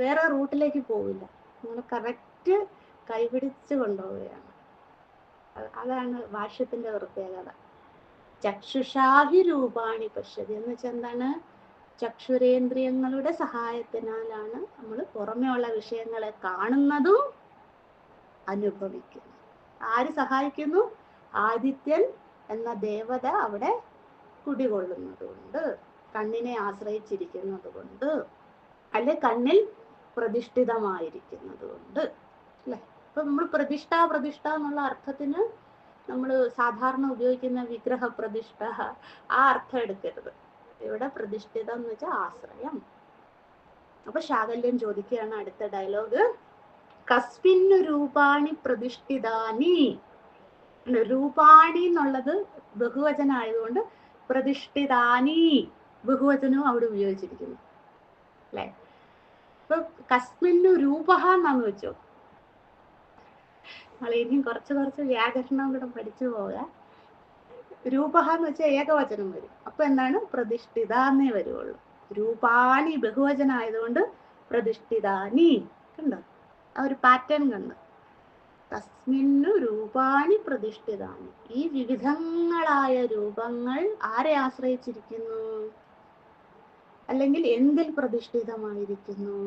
വേറെ റൂട്ടിലേക്ക് പോവില്ല, നമ്മൾ കറക്റ്റ് കൈപിടിച്ച് കൊണ്ടുപോവുകയാണ്. അതാണ് ഭാഷ്യത്തിന്റെ പ്രത്യേകത. ചക്ഷുഷാഹി രൂപാണി പശ്യതി എന്ന് വെച്ചാൽ എന്താണ്? ചക്ഷുരേന്ദ്രിയങ്ങളുടെ സഹായത്തിനാലാണ് നമ്മൾ പുറമേയുള്ള വിഷയങ്ങളെ കാണുന്നതും അനുഭവിക്കുന്നു. ആര് സഹായിക്കുന്നു? ആദിത്യൻ എന്ന ദേവത അവിടെ കുടികൊള്ളുന്നത് കൊണ്ട്, കണ്ണിനെ ആശ്രയിച്ചിരിക്കുന്നത് കൊണ്ട്, അല്ലെ കണ്ണിൽ പ്രതിഷ്ഠിതമായിരിക്കുന്നത് കൊണ്ട് അല്ലെ. ഇപ്പൊ നമ്മൾ പ്രതിഷ്ഠ എന്നുള്ള അർത്ഥത്തിന് നമ്മൾ സാധാരണ ഉപയോഗിക്കുന്ന വിഗ്രഹ പ്രതിഷ്ഠ ആ അർത്ഥം എടുക്കരുത്. ഇവിടെ പ്രതിഷ്ഠിതം എന്ന് വെച്ചാൽ ആശ്രയം. അപ്പൊ ശാകല്യൻ ചോദിക്കുകയാണ് അടുത്ത ഡയലോഗ്, കസ്മിന്നു രൂപാണി പ്രതിഷ്ഠിതാനി. രൂപാണി എന്നുള്ളത് ബഹുവചനം ആയതുകൊണ്ട് പ്രതിഷ്ഠിതാനി ബഹുവചനവും അവിടെ ഉപയോഗിച്ചിരിക്കുന്നു അല്ലെ. ഇപ്പൊ കസ്മിന്നു രൂപഹ എന്നാന്ന് വെച്ചോ, നമ്മൾ ഇനിയും കുറച്ച് വ്യാകരണം കൂടെ പഠിച്ചു പോവുക. രൂപഹ എന്ന് വെച്ചാൽ ഏകവചനം വരും. അപ്പൊ എന്താണ്? പ്രതിഷ്ഠിത എന്നേ വരുവുള്ളൂ. രൂപാണി ബഹുവചനം ആയതുകൊണ്ട് പ്രതിഷ്ഠിതാനി. കണ്ടോ ആ ഒരു പാറ്റേൺ കണ്ടു? തസ്മിന്നു രൂപാണി പ്രതിഷ്ഠിതാനി. ഈ വിവിധങ്ങളായ രൂപങ്ങൾ ആരെ ആശ്രയിച്ചിരിക്കുന്നു? അല്ലെങ്കിൽ എന്തിൽ പ്രതിഷ്ഠിതമായിരിക്കുന്നു?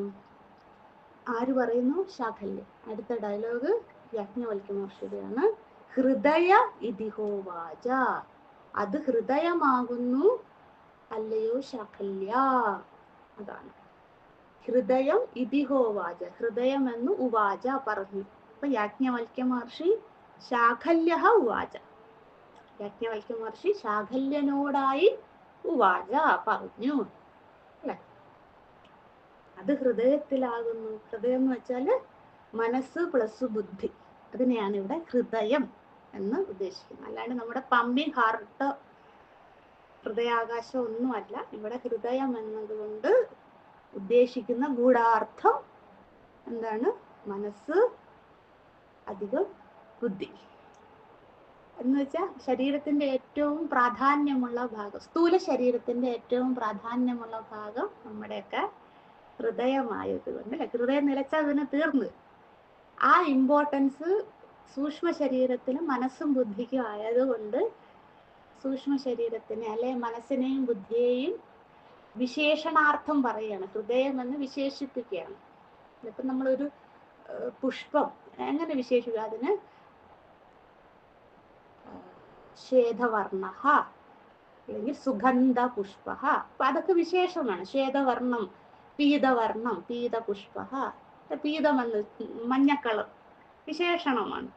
ആര് പറയുന്നു? ശാകല്യം. അടുത്ത ഡയലോഗ് യാജ്ഞവൽക്യ മഹർഷിയുടെയാണ്. ഹൃദയ ഇതിഹോവാച. അത് ഹൃദയമാകുന്നു അല്ലയോ ശാകല്യ. അതാണ് ഹൃദയം. ഇതിഹോവാച, ഹൃദയം എന്ന് ഉവാച പറഞ്ഞു. അപ്പൊ യാജ്ഞവൽക്യ മഹർഷി ശാകല്യ ഉവാച, യാജ്ഞവൽക്യ മഹർഷി ശാകല്യനോടായി ഉവാച പറഞ്ഞു അല്ലെ. അത് ഹൃദയത്തിലാകുന്നു. ഹൃദയം എന്ന് വെച്ചാല് മനസ്സ് പ്ലസ് ബുദ്ധി, അതിനെയാണ് ഇവിടെ ഹൃദയം എന്ന് ഉദ്ദേശിക്കുന്നത്. അല്ലാണ്ട് നമ്മുടെ പമ്പിങ് ഹാർട്ട്, ഹൃദയാകാശം ഒന്നുമല്ല. ഇവിടെ ഹൃദയം എന്നതുകൊണ്ട് ഉദ്ദേശിക്കുന്ന ഗൂഢാർത്ഥം എന്താണ്? മനസ്സ് അധികം ബുദ്ധി എന്ന് വെച്ചാൽ ശരീരത്തിന്റെ ഏറ്റവും പ്രാധാന്യമുള്ള ഭാഗം, സ്ഥൂല ശരീരത്തിന്റെ ഏറ്റവും പ്രാധാന്യമുള്ള ഭാഗം നമ്മുടെയൊക്കെ ഹൃദയമായതുകൊണ്ട് അല്ലെ, ഹൃദയം നിലച്ചാൽ അതിന് തീർന്ന്. ആ ഇമ്പോർട്ടൻസ് സൂക്ഷ്മ ശരീരത്തിനും മനസ്സും ബുദ്ധിക്കും ആയതുകൊണ്ട് സൂക്ഷ്മ ശരീരത്തിനെ അല്ലെ മനസ്സിനെയും ബുദ്ധിയെയും വിശേഷണാർത്ഥം പറയുകയാണ്, ഹൃദയം എന്ന് വിശേഷിപ്പിക്കുകയാണ്. ഇപ്പം നമ്മളൊരു പുഷ്പം എങ്ങനെ വിശേഷിക്കുക, അതിന് ശ്വേതവർണ്ണ അല്ലെങ്കിൽ സുഗന്ധ പുഷ്പ, അപ്പൊ അതൊക്കെ വിശേഷമാണ്. ശ്വേതവർണം, പീതവർണം, പീതപുഷ്പ, പീതം എന്ന് മഞ്ഞക്കളർ വിശേഷണമാണ്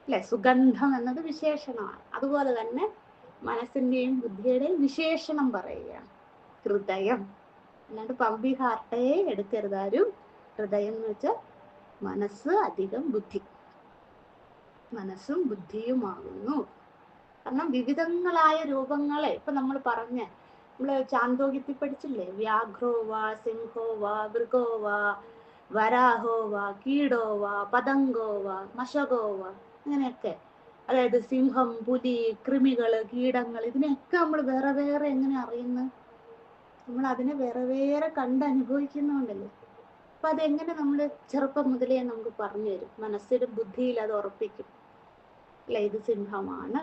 അല്ലെ, സുഗന്ധം എന്നത് വിശേഷണമാണ്. അതുപോലെ തന്നെ മനസ്സിന്റെയും ബുദ്ധിയുടെയും വിശേഷണം പറയുകയാണ് ഹൃദയം. അല്ലാണ്ട് പമ്പി ഹാർട്ടേ എടുക്കരുതാരും. ഹൃദയം എന്ന് വെച്ചാൽ മനസ്സ് അധികം ബുദ്ധി, മനസ്സും ബുദ്ധിയുമാകുന്നു. കാരണം വിവിധങ്ങളായ രൂപങ്ങളെ ഇപ്പൊ നമ്മൾ നമ്മള് ചാന്തോക്യത്തിൽ പഠിച്ചില്ലേ, വ്യാഘ്രോവ, സിംഹോവ, മൃഗോവ, വരാഹോവ, കീടോവ, പതംഗോവ, മശകോവ, അങ്ങനെയൊക്കെ. അതായത് സിംഹം, പുലി, കൃമികള്, കീടങ്ങൾ, ഇതിനെയൊക്കെ നമ്മൾ വേറെ വേറെ എങ്ങനെ അറിയുന്നു? നമ്മൾ അതിനെ വേറെ വേറെ കണ്ടനുഭവിക്കുന്നുണ്ടല്ലോ. അപ്പൊ അതെങ്ങനെ നമ്മൾ ചെറുപ്പം മുതലേ നമുക്ക് പറഞ്ഞു തരും, മനസ്സിന്റെ ബുദ്ധിയിൽ അത് ഉറപ്പിക്കും. അല്ലെ, ഇത് സിംഹമാണ്,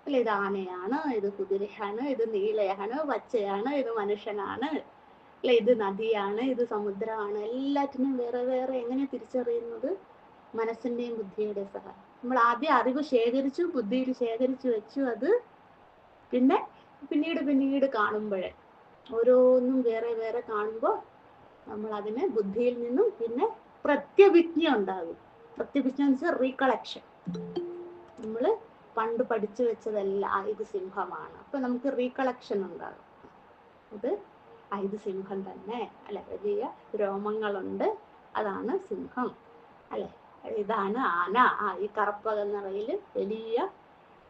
അല്ലെ ഇത് ആനയാണ്, ഇത് കുതിരയാണ്, ഇത് നീലയാണ്, പച്ചയാണ്, ഇത് മനുഷ്യനാണ്, അല്ലെ ഇത് നദിയാണ്, ഇത് സമുദ്രമാണ്. എല്ലാറ്റിനും വേറെ വേറെ എങ്ങനെ തിരിച്ചറിയുന്നത്? മനസ്സിന്റെയും ബുദ്ധിയുടെ സഹായം. നമ്മൾ ആദ്യം അറിവ് ശേഖരിച്ചു, ബുദ്ധിയിൽ ശേഖരിച്ചു വെച്ചു. അത് പിന്നീട് കാണുമ്പോഴേ ഓരോന്നും വേറെ വേറെ കാണുമ്പോൾ നമ്മൾ അതിനെ ബുദ്ധിയിൽ നിന്നും പിന്നെ പ്രത്യഭിജ്ഞ ഉണ്ടാകും. പ്രത്യഭിജ്ഞ എന്ന് വെച്ചാൽ റീകളക്ഷൻ. നമ്മള് പണ്ട് പഠിച്ചു വെച്ചതല്ല ഇത് സിംഹമാണ്, അപ്പൊ നമുക്ക് റീകളക്ഷൻ ഉണ്ടാകും. ഇത് ഇത് സിംഹം തന്നെ അല്ലെ, വലിയ രോമങ്ങളുണ്ട്, അതാണ് സിംഹം അല്ലെ. ഇതാണ് ആന, ഈ കറുപ്പക നിറയില് വലിയ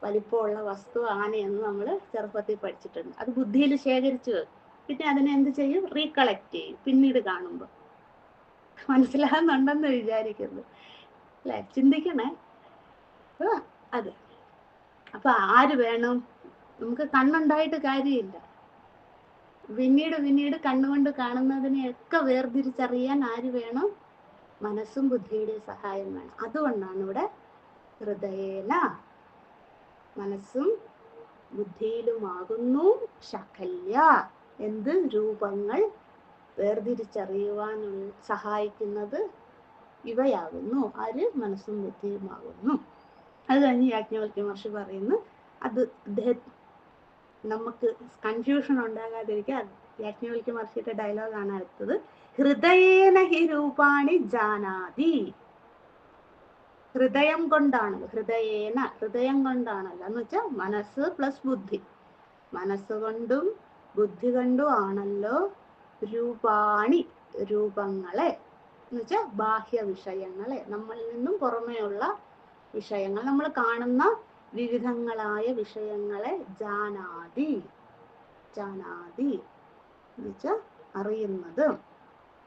വലിപ്പമുള്ള വസ്തു ആനയെന്ന് നമ്മൾ ചെറുപ്പത്തിൽ പഠിച്ചിട്ടുണ്ട്. അത് ബുദ്ധിയിൽ ശേഖരിച്ചു വെക്കും. പിന്നെ അതിനെ എന്ത് ചെയ്യും? റീകളക്ട് ചെയ്യും പിന്നീട് കാണുമ്പോൾ. മനസ്സിലാകുന്നുണ്ടെന്ന് വിചാരിക്കുന്നു അല്ലെ, ചിന്തിക്കണേ. അത് അപ്പൊ ആര് വേണം? നമുക്ക് കണ്ണുണ്ടായിട്ട് കാര്യമില്ല. പിന്നീട് കണ്ണുകൊണ്ട് കാണുന്നതിനെയൊക്കെ വേർതിരിച്ചറിയാൻ ആര് വേണം? മനസ്സും ബുദ്ധിയുടെ സഹായം വേണം. അതുകൊണ്ടാണ് ഇവിടെ ഹൃദയേന, മനസ്സും ബുദ്ധിയിലുമാകുന്നു ശകല്യ, എന്ത് രൂപങ്ങൾ വേർതിരിച്ചറിയുവാൻ സഹായിക്കുന്നത് ഇവയാകുന്നു. ആര്? മനസ്സും ബുദ്ധിയുമാകുന്നു. അത് കഴിഞ്ഞ് യാജ്ഞവൽക്യ മഹർഷി പറയുന്നു, അത് നമുക്ക് കൺഫ്യൂഷൻ ഉണ്ടാകാതിരിക്കാൻ യാജ്ഞവൽക്യ മഹർഷിയുടെ ഡയലോഗാണ് അടുത്തത്. ഹൃദയേന ഹി രൂപാണി ജാനാതി. ഹൃദയം കൊണ്ടാണ്, ഹൃദയം കൊണ്ടാണല്ലോ എന്ന് വെച്ചാൽ മനസ്സ് പ്ലസ് ബുദ്ധി, മനസ്സുകൊണ്ടും ബുദ്ധി കൊണ്ടും ആണല്ലോ രൂപാണി, രൂപങ്ങളെ എന്ന് വെച്ചാൽ ബാഹ്യ വിഷയങ്ങളെ, നമ്മളിൽ നിന്നും പുറമേയുള്ള വിഷയങ്ങൾ, നമ്മൾ കാണുന്ന വിവിധങ്ങളായ വിഷയങ്ങളെ ജാനാതി എന്ന് വെച്ചാൽ അറിയുന്നത്.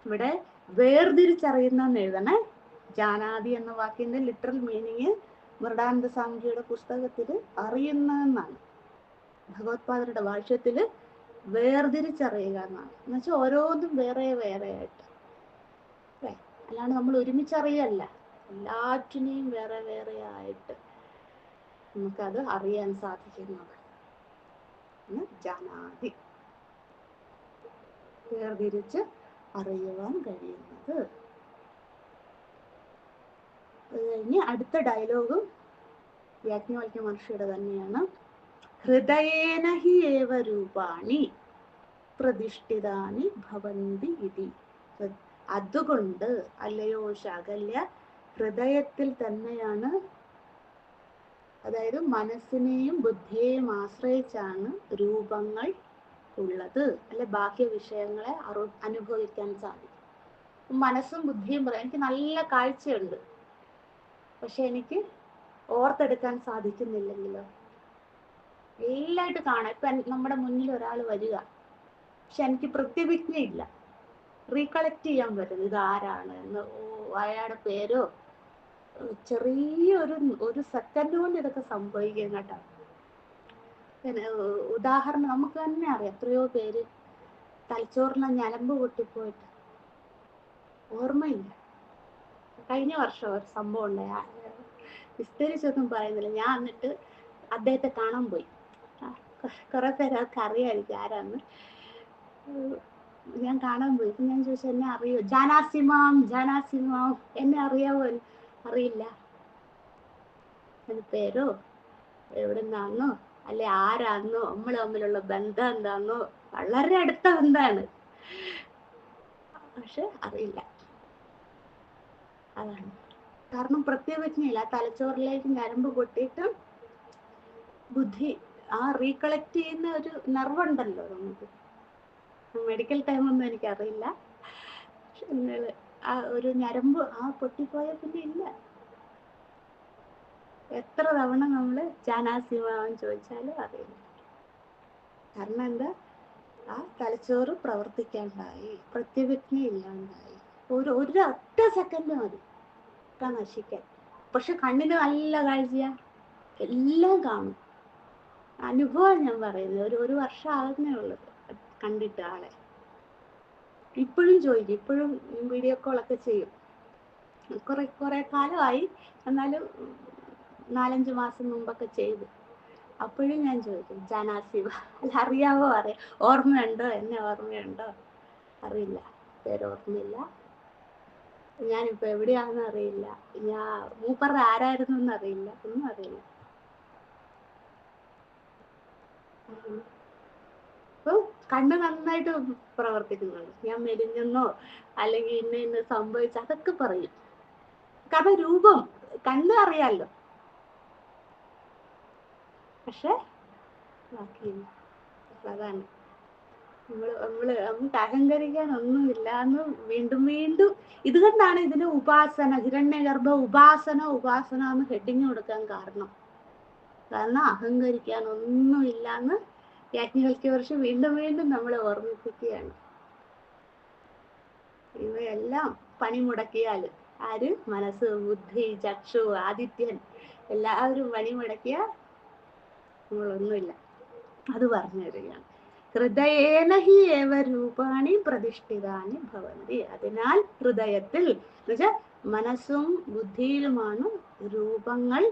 ഇവിടെ വേർതിരിച്ചറിയുന്നെന്ന് എഴുതണേ. ജാനാതി എന്ന വാക്കിന്റെ ലിറ്ററൽ മീനിങ് മൃഡാനന്ദ സ്വാമിജിയുടെ പുസ്തകത്തില് അറിയുന്നതെന്നാണ്. ഭഗവത്പാദരുടെ ഭാഷ്യത്തില് വേർതിരിച്ചറിയുക എന്നാണ്. എന്ന് വെച്ചാൽ ഓരോന്നും വേറെ വേറെ ആയിട്ട്, അല്ലാണ്ട് നമ്മൾ ഒരുമിച്ചറിയല്ല, എല്ലാറ്റിനെയും വേറെ വേറെ ആയിട്ട് നമുക്കത് അറിയാൻ സാധിക്കുന്നത് ജാനാതി, വേർതിരിച്ച് അറിയുവാൻ കഴിയുന്നത്. അത് കഴിഞ്ഞ് അടുത്ത ഡയലോഗും യാജ്ഞവൽക്യ മഹർഷിയുടെ തന്നെയാണ്. ഹൃദയേന ഹി ഏവ രൂപാണി പ്രതിഷ്ഠിതാനി ഭവന്തി ഇതി. അതുകൊണ്ട് അല്ലയോ ശകല്യ, ഹൃദയത്തിൽ തന്നെയാണ്, അതായത് മനസ്സിനെയും ബുദ്ധിയെയും ആശ്രയിച്ചാണ് രൂപങ്ങൾ ഉള്ളത്, അല്ലെ ബാഹ്യ വിഷയങ്ങളെ അനുഭവിക്കാൻ സാധിക്കും. മനസ്സും ബുദ്ധിയും പറയാം, എനിക്ക് നല്ല കാഴ്ചയുണ്ട്, പക്ഷെ എനിക്ക് ഓർത്തെടുക്കാൻ സാധിക്കുന്നില്ലെങ്കിലോ? എല്ലായിട്ട് കാണാം. ഇപ്പൊ നമ്മുടെ മുന്നിൽ ഒരാൾ വരിക, പക്ഷെ എനിക്ക് പ്രത്യഭിജ്ഞയില്ല, റീകളക്ട് ചെയ്യാൻ പറ്റും ഇത് ആരാണ് എന്ന്, അയാളുടെ പേരോ ചെറിയൊരു ഒരു സെക്കൻഡ് കൊണ്ട് ഇതൊക്കെ സംഭവിക്കും കേട്ടോ. പിന്നെ ഉദാഹരണം നമുക്ക് തന്നെ അറിയാം, എത്രയോ പേര് തലച്ചോറിലെ ഞരമ്പ് പൊട്ടിപ്പോയിട്ട് ഓർമ്മയില്ല. കഴിഞ്ഞ വർഷം ഒരു സംഭവം ഉണ്ടായി, വിസ്തരിച്ചൊന്നും പറയുന്നില്ല. ഞാൻ എന്നിട്ട് അദ്ദേഹത്തെ കാണാൻ പോയി. കുറെ പേര് അവർക്ക് അറിയാമായിരിക്കും ആരാന്ന്. ഞാൻ കാണാൻ പോയി. ഞാൻ ചോദിച്ചു, എന്നെ അറിയോ? ജാനാസിമാം, ജാനാസിമാം, എന്നെ അറിയാവോ? അറിയില്ല. അത് പേരോ എവിടുന്നാന്നോ അല്ലെ ആരാന്നോ നമ്മൾ തമ്മിലുള്ള ബന്ധം എന്താന്നോ വളരെ അടുത്ത ബന്ധമാണ്, പക്ഷെ അറിയില്ല. അതാണ് കാരണം. പ്രത്യേകിച്ചില്ല, തലച്ചോറിലേക്ക് ഞരമ്പ് പൊട്ടിയിട്ട് ബുദ്ധി റീകളക്ട് ചെയ്യുന്ന ഒരു നെർവുണ്ടല്ലോ നമുക്ക്. മെഡിക്കൽ ടൈമൊന്നും എനിക്കറിയില്ല. ഒരു ഞരമ്പ് പൊട്ടിപ്പോയ പിന്നെ ഇല്ല. എത്ര തവണ നമ്മള് ജാനാസിമാവൻ ചോദിച്ചാലും അറിയില്ല. കാരണം എന്താ? തലച്ചോറ് പ്രവർത്തിക്കാണ്ടായി, പ്രത്യവിജ്ഞ ഇല്ലാണ്ടായി. ഒരൊറ്റ സെക്കൻഡ് മതി നശിക്കാൻ. പക്ഷെ കണ്ണിന് നല്ല കാഴ്ചയാ, എല്ലാം കാണും. അനുഭവം ഞാൻ പറയുന്നത്. ഒരു വർഷം ആകുന്നേ ഉള്ളത് കണ്ടിട്ട് ആളെ. ഇപ്പോഴും ചോദിക്കും, ഇപ്പോഴും വീഡിയോ കോളൊക്കെ ചെയ്യും. കുറെ കാലമായി, എന്നാലും 4-5 മാസം മുമ്പൊക്കെ ചെയ്തു. അപ്പോഴും ഞാൻ ചോദിക്കും, ജാനാസിബ അല്ല അറിയാവോ, ഓർമ്മയുണ്ടോ, എന്നെ ഓർമ്മയുണ്ടോ? അറിയില്ല, പേരോർമ്മയില്ല. ഞാനിപ്പോ എവിടെയാണെന്ന് അറിയില്ല, ഞാൻ മൂപ്പറുടെ ആരായിരുന്നു എന്ന് അറിയില്ല, ഒന്നും അറിയില്ല. അപ്പൊ കണ്ണ് നന്നായിട്ട് പ്രവർത്തിക്കുന്നുണ്ട്. ഞാൻ മെലിഞ്ഞെന്നോ അല്ലെങ്കിൽ ഇന്ന സംഭവിച്ച അതൊക്കെ പറയും. കാരണം രൂപം കണ്ണ് അറിയാലോ, പക്ഷെ ബാക്കിയില്ല. അതാണ് നമുക്ക് അഹങ്കരിക്കാൻ ഒന്നുമില്ല എന്ന് വീണ്ടും വീണ്ടും. ഇത് കൊണ്ടാണ് ഇതിന് ഉപാസന, ഹിരണ്യഗർഭ ഉപാസന എന്ന് ഹെഡിങ് കൊടുക്കാൻ കാരണം. അഹങ്കരിക്കാൻ ഒന്നുമില്ല എന്ന് യാജ്ഞവൽക്യ വീണ്ടും വീണ്ടും നമ്മളെ ഓർമ്മിപ്പിക്കുകയാണ്. ഇവയെല്ലാം പണിമുടക്കിയാൽ ആര്? മനസ്സ്, ബുദ്ധി, ചക്ഷു, ആദിത്യൻ എല്ലാവരും പണിമുടക്കിയ നമ്മളൊന്നുമില്ല. അത് പറഞ്ഞു തരികയാണ്. ഹൃദയേന ഹി ഏവ രൂപാണി പ്രതിഷ്ഠിതാനി ഭവന്തി. അതിനാൽ ഹൃദയത്തിൽ എന്നുവെച്ചാൽ മനസ്സും ബുദ്ധിയിലുമാണ് രൂപങ്ങൾ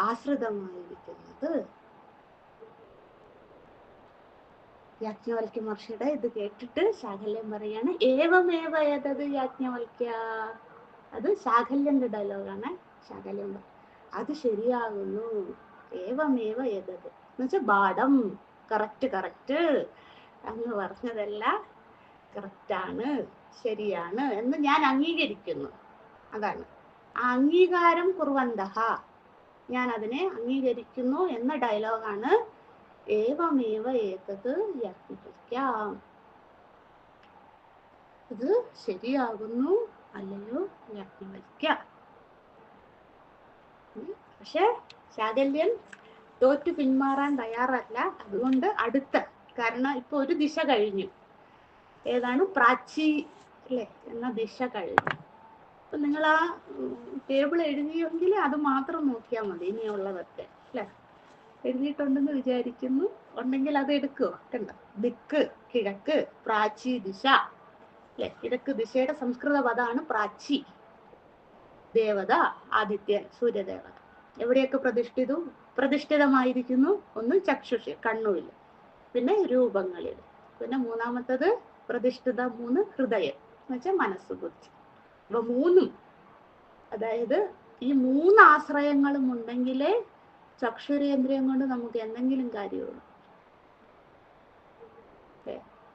ആശ്രിതമായിരിക്കുന്നത്. യാജ്ഞവൽക്യ മഹർഷിയുടെ ഇത് കേട്ടിട്ട് ശാകല്യം പറയാണ്, ഏവമേവ ഏതത് യാജ്ഞവൽക്യ. അത് ശാകല്യന്റെ ഡയലോഗാണ്. ശാകല്യം അത് ശരിയാകുന്നു. ഏവമേവ ഏതത് എന്നുവെച്ചാൽ പാഠം കറക്റ്റ് അങ്ങ് പറഞ്ഞതല്ല, കറക്റ്റാണ്, ശരിയാണ് എന്ന് ഞാൻ അംഗീകരിക്കുന്നു. അതാണ് അംഗീകാരം കുർവന്തഹ, ഞാൻ അതിനെ അംഗീകരിക്കുന്നു എന്ന ഡയലോഗാണ് ഏവമേവ ഏതത് യാജ്ഞവൽക്യം. ഇത് ശരിയാകുന്നു അല്ലയോ യാജ്ഞവൽക്യ. പക്ഷെ ശാകല്യൻ തോറ്റു പിന്മാറാൻ തയ്യാറല്ല. അതുകൊണ്ട് അടുത്ത, കാരണം ഇപ്പൊ ഒരു ദിശ കഴിഞ്ഞു, ഏതാണ്? പ്രാച്ചി അല്ലെ എന്ന ദിശ കഴിഞ്ഞു. അപ്പൊ നിങ്ങൾ ടേബിൾ എഴുതിയെങ്കിൽ അത് മാത്രം നോക്കിയാൽ മതി. ഇനിയുള്ളതൊക്കെ അല്ലെ എഴുതിയിട്ടുണ്ടെന്ന് വിചാരിക്കുന്നു. ഉണ്ടെങ്കിൽ അത് എടുക്കുക. കണ്ടോ, ദിക്ക് കിഴക്ക്, പ്രാച്ചി ദിശ അല്ലെ. കിഴക്ക് ദിശയുടെ സംസ്കൃത പദമാണ് പ്രാച്ചി. ദേവത ആദിത്യൻ, സൂര്യദേവത. എവിടെയൊക്കെ പ്രതിഷ്ഠിതമായിരിക്കുന്നു? ഒന്ന് ചക്ഷുഷി, കണ്ണുവിൽ, പിന്നെ രൂപങ്ങളിൽ, പിന്നെ മൂന്നാമത്തത് പ്രതിഷ്ഠിത 3 ഹൃദയം എന്ന് വെച്ചാൽ മനസ്സ്, ബുദ്ധി. അപ്പൊ മൂന്നും, അതായത് ഈ 3 ആശ്രയങ്ങളും ഉണ്ടെങ്കിലേ ചക്ഷുരേന്ദ്രിയം കൊണ്ട് നമുക്ക് എന്തെങ്കിലും കാര്യമുള്ളൂ.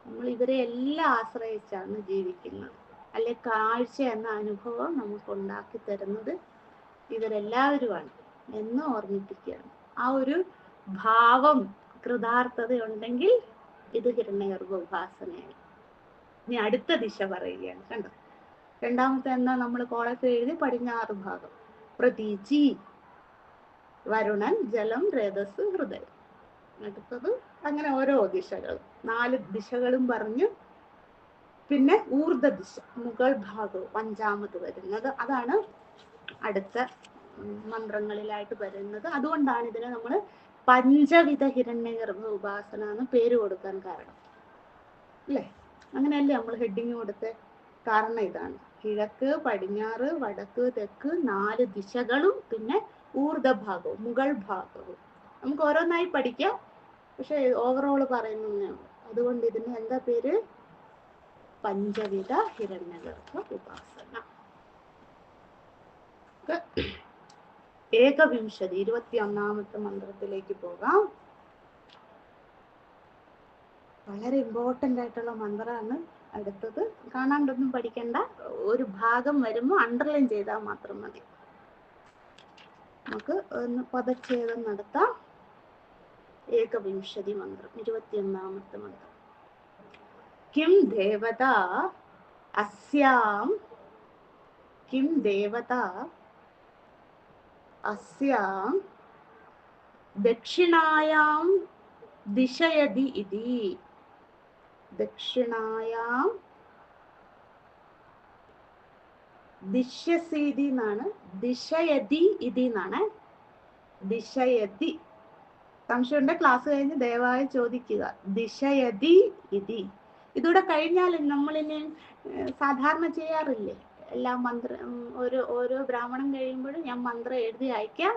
നമ്മൾ ഇവരെ എല്ലാം ആശ്രയിച്ചാണ് ജീവിക്കുന്നത്. അല്ലെ കാഴ്ച എന്ന അനുഭവം നമുക്ക് ഉണ്ടാക്കി തരുന്നത് ഇവരെല്ലാവരുമാണ് എന്ന് ഓർമ്മിപ്പിക്കുകയാണ്. ആ ഒരു ഭാവം, കൃതാർത്ഥത ഉണ്ടെങ്കിൽ ഇത് ഹിരണ്യഗർഭ ഉപാസനയാണ്. ഇനി അടുത്ത ദിശ പറയുകയാണ്. കണ്ടോ, രണ്ടാമത്തെ എന്നാ നമ്മൾ കോളത്തിൽ എഴുതി പടിഞ്ഞാറ് ഭാഗം, പ്രതീചി, വരുണൻ, ജലം, രേതസ്, ഹൃദയം. അടുത്തത് അങ്ങനെ ഓരോ ദിശകൾ, 4 ദിശകളും പറഞ്ഞു. പിന്നെ ഊർധ്വ ദിശ, മുകൾ ഭാഗവും 5ാമത് വരുന്നത്. അതാണ് അടുത്ത മന്ത്രങ്ങളിലായിട്ട് വരുന്നത്. അതുകൊണ്ടാണ് ഇതിനെ നമ്മൾ പഞ്ചവിധ ഹിരണ്യഗർഭ ഉപാസന എന്ന് പേര് കൊടുക്കാൻ കാരണം, അല്ലേ? അങ്ങനെയല്ലേ നമ്മൾ ഹെഡിങ് കൊടുത്ത കാരണം ഇതാണ്. കിഴക്ക്, പടിഞ്ഞാറ്, വടക്ക്, തെക്ക് 4 ദിശകളും പിന്നെ ഊർധ്വഭാഗവും മുകൾ ഭാഗവും. നമുക്ക് ഓരോന്നായി പഠിക്കാം, പക്ഷെ ഓവറോൾ പറയുന്നേ. അതുകൊണ്ട് ഇതിന് എന്താ പേര്? പഞ്ചവിധ ഹിരണ്യഗർഭ ഉപാസന. 21ാമത്തെ മന്ത്രത്തിലേക്ക് പോകാം. വളരെ ഇമ്പോർട്ടൻ്റ് ആയിട്ടുള്ള മന്ത്രമാണ് അടുത്തത്. കാണാണ്ടൊന്നും പഠിക്കണ്ട, ഒരു ഭാഗം വരുമ്പോൾ അണ്ടർലൈൻ ചെയ്താൽ മാത്രം മതി. നമുക്ക് ഒന്ന് പദച്ഛേദം നടത്താം. 21 മന്ത്രം, 21ാമത്തെ മന്ത്രം. കിം ദേവത അസ്യാം, കിം ദേവത അസ്യാം ദക്ഷിണായാം ദിശയതി ഇതി. ദക്ഷിണായാം ദിശ്യസീതി എന്നാണ്, ദിശയതി ഇതി എന്നാണ്. ദിശയതി. സംശയമുണ്ട് ക്ലാസ് കഴിഞ്ഞ് ദയവായി ചോദിക്കുക. ദിശയതി ഇതി. ഇതൂടെ കഴിഞ്ഞാൽ നമ്മളിനി സാധാരണ ചെയ്യാറില്ലേ, എല്ലാ മന്ത്രം ഓരോ ബ്രാഹ്മണം കഴിയുമ്പോഴും ഞാൻ മന്ത്രം എഴുതി അയക്കാം.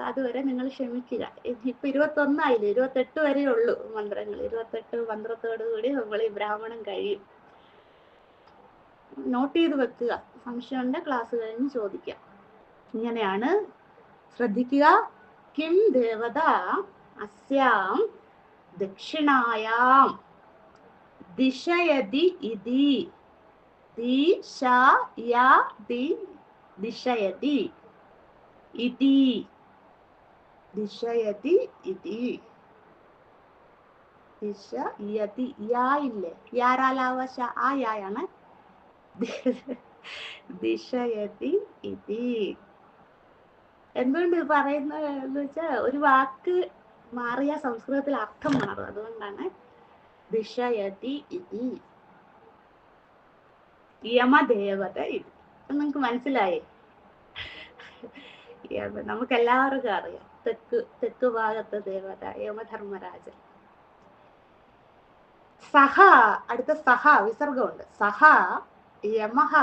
അതുവരെ നിങ്ങൾ ക്ഷമിക്കുക. ഇപ്പൊ 21 28 വരെ ഉള്ളൂ മന്ത്രങ്ങൾ. 28 മന്ത്രത്തോടു കൂടി നമ്മൾ ഈ ബ്രാഹ്മണം കഴിയും. നോട്ട് ചെയ്ത് വെക്കുക. സംശയമുണ്ട് ക്ലാസ് കഴിഞ്ഞ് ചോദിക്കാം. ഇങ്ങനെയാണ്, ശ്രദ്ധിക്കുക. കിം ദേവത അസ്യാം ദക്ഷിണായാം ദിശയതി ഇതി. ദിശയതി ദിശയതി ഇതി. ദിശയതി ഇതി. ദിശയതി. യാ ഇല്ലേ, യാരാലാവശ ആ യായാണ്. ദിശയതി ഇതി. എന്തുകൊണ്ട് പറയുന്നത് എന്ന് വെച്ചാൽ ഒരു വാക്ക് മാറിയ സംസ്കൃതത്തിൽ അർത്ഥം മാറും. അതുകൊണ്ടാണ് ദിശയതി ഇതി. യമദേവത ഇത്. നിങ്ങൾക്ക് മനസ്സിലായേ? നമുക്ക് എല്ലാവർക്കും അറിയാം, തെക്ക് ഭാഗത്തെ ദേവത യമധർമ്മരാജൻ. സഹ, അടുത്ത സഹ വിസർഗമുണ്ട്. സഹ യമഹ.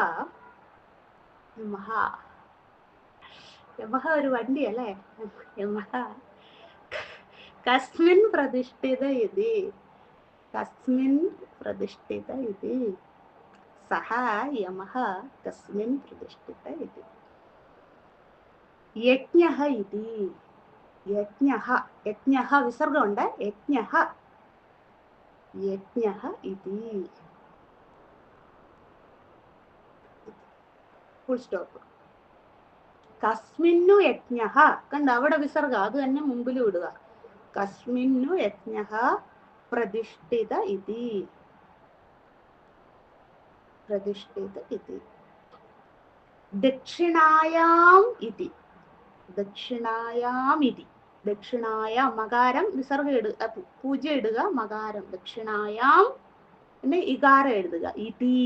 യമഹ ഒരു വണ്ടി അല്ലേ? യമഹ കസ്മിൻ പ്രതിഷ്ഠിത ഇതി. കസ്മിൻ പ്രതിഷ്ഠിത ഇതി. സഹ യമഹ കസ്മിൻ പ്രതിഷ്ഠിത ഇതി. യജ്ഞഃ ഇതി. യജ്ഞഃ, യജ്ഞഃ വിസർഗമുണ്ട്. യജ്ഞഃ, യജ്ഞഃ ഇതി. Full stop. കസ്മിന്നു യജ്ഞഃ, കണ്ട അവിടെ വിസർഗ, അത് തന്നെ മുമ്പിൽ വിടുക. കസ്മിന്നു യജ്ഞഃ പ്രതിഷ്ഠിത ഇതി. പ്രതിഷ്ഠിത ഇതി. ദക്ഷിണായാം ഇതി. ദക്ഷിണായാം ഇതി. ദക്ഷിണായാം മകാരം വിസർഗ ഇടുക, പൂജ ഇടുക, മകാരം. ദക്ഷിണായാം പിന്നെ ഇകാരം എഴുതുക. ഇതി.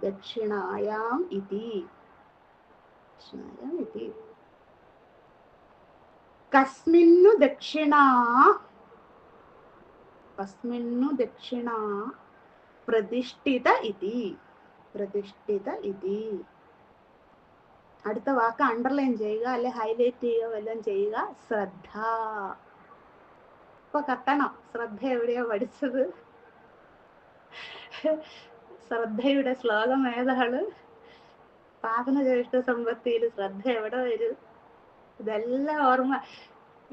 ദക്ഷിണായാം ഇതി. ദക്ഷിണായാം ഇതി. കസ്മിന്നു ദക്ഷിണാ, കസ്മിന്നു ദക്ഷിണാ പ്രതിഷ്ഠിത ഇതി. പ്രതിഷ്ഠിത ഇതി. അടുത്ത വാക്ക് അണ്ടർലൈൻ ചെയ്യുക, അല്ലെ ഹൈലൈറ്റ് ചെയ്യുക, വല്ലതും ചെയ്യുക. ശ്രദ്ധ. ഇപ്പൊ കത്തണം, ശ്രദ്ധ എവിടെയോ പഠിച്ചത്? ശ്രദ്ധയുടെ ശ്ലോകം ഏതാണ്? സാധന ജ്യേഷ്ഠ സമ്പത്തിയിൽ ശ്രദ്ധ എവിടെ വരും? ഇതെല്ലാം ഓർമ്മ,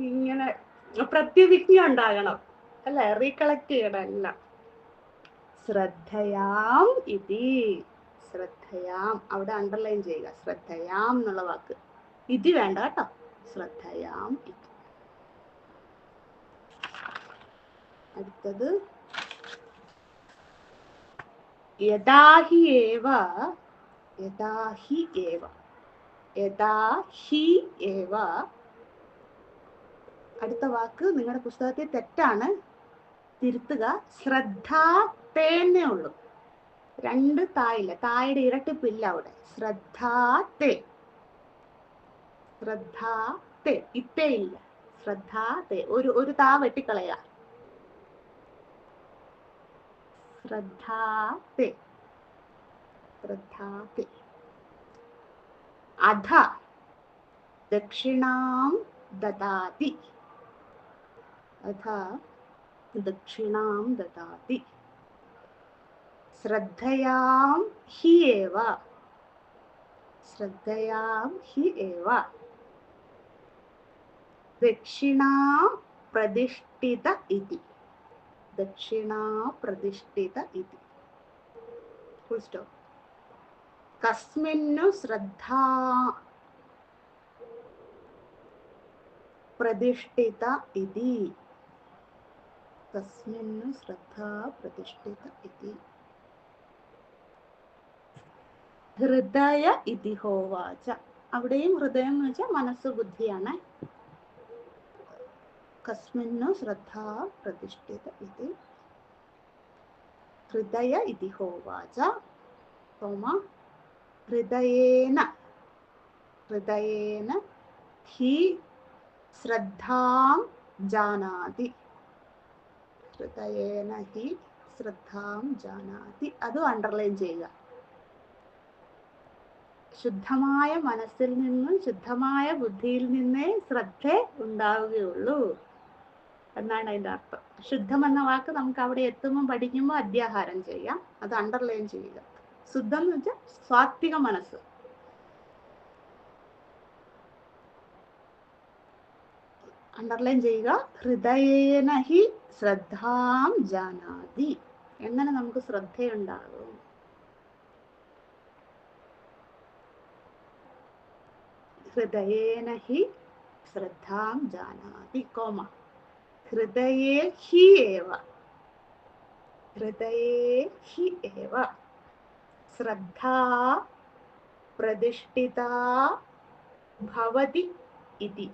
ഇങ്ങനെ പ്രത്യവിജ്ഞ ഉണ്ടാകണം, അല്ലെ? റീകളക്ട് ചെയ്യണം എല്ലാം. ശ്രദ്ധയാം ഇതി. ശ്രദ്ധയാം, അവിടെ അണ്ടർലൈൻ ചെയ്യുക. ശ്രദ്ധയാം എന്നുള്ള വാക്ക്. ഇതി വേണ്ട കേട്ടോ. ശ്രദ്ധയാം ഇതി. അടുത്തത് യഥാഹി ഏവ. യഥാഹി ഏവ. യഥാഹി ഏവ. അടുത്ത വാക്ക് നിങ്ങളുടെ പുസ്തകത്തിൽ തെറ്റാണ്, തിരുത്തുക. ശ്രദ്ധ തേന്നേ ഉള്ളൂ. രണ്ട് തായില്ല, തായുടെ ഇരട്ടിപ്പില്ല അവിടെ. ശ്രദ്ധാത്തെ, ശ്രദ്ധാത്തെ, ഇത്തേ ഇല്ല, ശ്രദ്ധാത്തെ. ഒരു താ വെട്ടിക്കളയാ. ശ്രദ്ധാത്തെ, ശ്രദ്ധാത്തെ. അധ ദക്ഷിണാം ദദാതി, അധ ദക്ഷിണാം ദദാതി. ശ്രദ്ധയാം ഹി ഏവ, ശ്രദ്ധയാം ഹി ഏവ. ദക്ഷിണാ പ്രതിഷ്ഠിത ഇതി, ദക്ഷിണാ പ്രതിഷ്ഠിത ഇതി. Full stop. കസ്മിന്നു ശ്രദ്ധാ പ്രതിഷ്ഠിത ഇതി, കസ്മിന്നു ശ്രദ്ധാ പ്രതിഷ്ഠിത ഇതി. ഹൃദയ ഇതി ഹോവാച. അവിടെയും ഹൃദയം എന്ന് വെച്ചാൽ മനസ്സ്, ബുദ്ധിയാണ്. കസ്മിന്നു ശ്രദ്ധാ പ്രതിഷ്ഠിത ഇതി. ഹൃദയ ഇതി ഹോവാച. സോമ ഹൃദയേന, ഹൃദയേന ഹി ശ്രദ്ധാം ജാനാതി, ഹൃദയേന ഹി ശ്രദ്ധാം ജാനാതി. അത് അണ്ടർലൈൻ ചെയ്യുക. ശുദ്ധമായ മനസ്സിൽ നിന്നും ശുദ്ധമായ ബുദ്ധിയിൽ നിന്നേ ശ്രദ്ധ ഉണ്ടാവുകയുള്ളൂ എന്നാണ് അതിൻ്റെ അർത്ഥം. ശുദ്ധം എന്ന വാക്ക് നമുക്ക് അവിടെ എത്തുമ്പോൾ പഠിക്കുമ്പോൾ അധ്യാഹാരം ചെയ്യാം. അത് അണ്ടർലൈൻ ചെയ്യുക. ശുദ്ധം എന്ന് വെച്ചാൽ സാത്വിക മനസ്സ്. അണ്ടർലൈൻ ചെയ്യുക. ഹൃദയേന ഹി ശ്രദ്ധാം ജാനാതി. എങ്ങനെ നമുക്ക് ശ്രദ്ധയുണ്ടാകും? ഹൃദയേന ഹി ശ്രദ്ധാം ജാനാതി, കോമ ഹൃദയേ ഹി ഏവ, ഹൃദയേ ഹി ഏവ ശ്രദ്ധാ പ്രതിഷ്ഠിതാ ഭവതി ഇതി.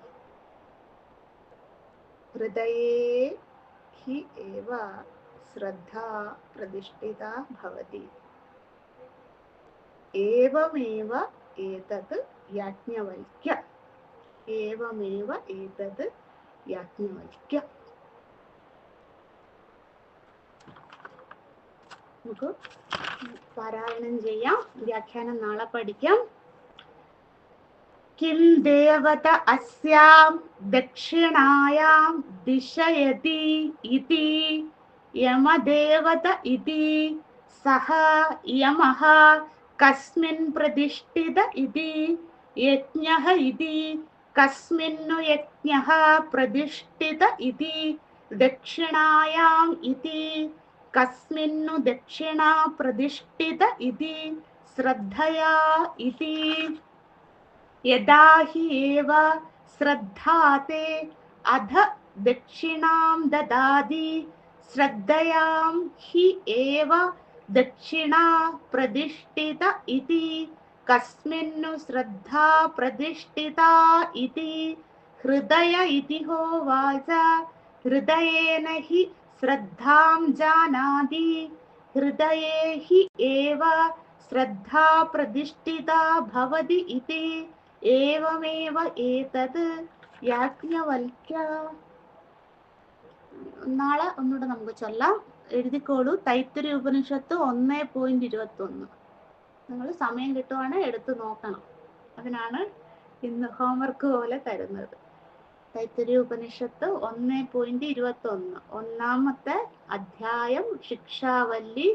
ഹൃദയേ ഹി ഏവ ശ്രദ്ധാ പ്രതിഷ്ഠിതാ ഭവതി. ഏവമേവ ഏതത് യാജ്ഞവൽക്യ, ഏവമേവ ഏതത് യാജ്ഞവൽക്യ. നമുക്ക് പാരായണം ചെയ്യാം. വ്യാഖ്യാനം നാളെ പഠിക്കാം. കിം ദേവത അസ്യാം ദക്ഷിണായാം ദിശയതി ഇതി യമദേവത ഇതി സഹ യമഃ കസ്മിൻ പ്രതിഷ്ഠിത ഇതി യജ്ഞഃ ഇതി കസ്മിന്നു യജ്ഞഃ പ്രതിഷ്ഠിത ഇതി ദക്ഷിണായാം ഇതി കസ്മിന്നു ദക്ഷിണാ പ്രതിഷ്ഠിത ഇതി ശ്രദ്ധയാ ഇതി. യദാ ഹി ഏവ ശ്രദ്ധാത്തെ അധ ദക്ഷിണാം ദദാതി ശ്രദ്ധയാം ഹി ഏവ ദക്ഷിണാ പ്രതിഷ്ഠിത ഇതി കസ്മിന്നു ശ്രദ്ധാ പ്രതിഷ്ഠിതാ ഇതി. ഹൃദയ ഇതി ഹോവാച. ഹൃദയേന ഹി ശ്രദ്ധാം ജാനാതി. ഹൃദയേ ഹി ഏവ ശ്രദ്ധാ പ്രതിഷ്ഠിതാ ഭവതി ഇതി. ഏവമേവ ഏതത് യാജ്ഞവൽക്യ. നാളെ ഒന്നുകൂടെ നമുക്ക് ചൊല്ലാം. എഴുതിക്കോളൂ. തൈത്തിരി ഉപനിഷത്ത് 1.21. നിങ്ങൾ സമയം കിട്ടുവാണെങ്കിൽ എടുത്തു നോക്കണം. അതിനാണ് ഇന്ന് ഹോംവർക്ക് പോലെ തരുന്നത്. തൈത്തിരി ഉപനിഷത്ത് 1.21, 1-ാമത്തെ അധ്യായം, ശിക്ഷാവല്ലി,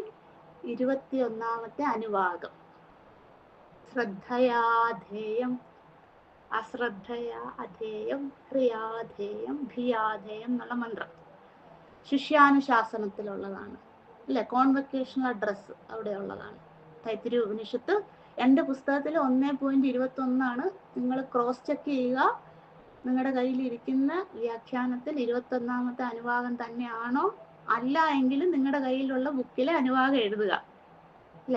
21-ാമത്തെ അനുവാദം. ശ്രദ്ധയാധേയം, അശ്രദ്ധയാ അധേയം, ഹ്രിയാധേയം, ഭിയാധേയം എന്നുള്ള മന്ത്രം ശിഷ്യാനുശാസനത്തിലുള്ളതാണ് അല്ലെ. കോൺവെക്കേഷണൽ അഡ്രസ് അവിടെ ഉള്ളതാണ്. തൈത്തിരി ഉപനിഷത്ത് എൻ്റെ പുസ്തകത്തിൽ 1.21. നിങ്ങൾ ക്രോസ് ചെക്ക് ചെയ്യുക. നിങ്ങളുടെ കയ്യിലിരിക്കുന്ന വ്യാഖ്യാനത്തിൽ 21-ാമത്തെ അനുവാദം തന്നെയാണോ, അല്ല എങ്കിലും നിങ്ങളുടെ കയ്യിലുള്ള ബുക്കിലെ അനുവാദം എഴുതുക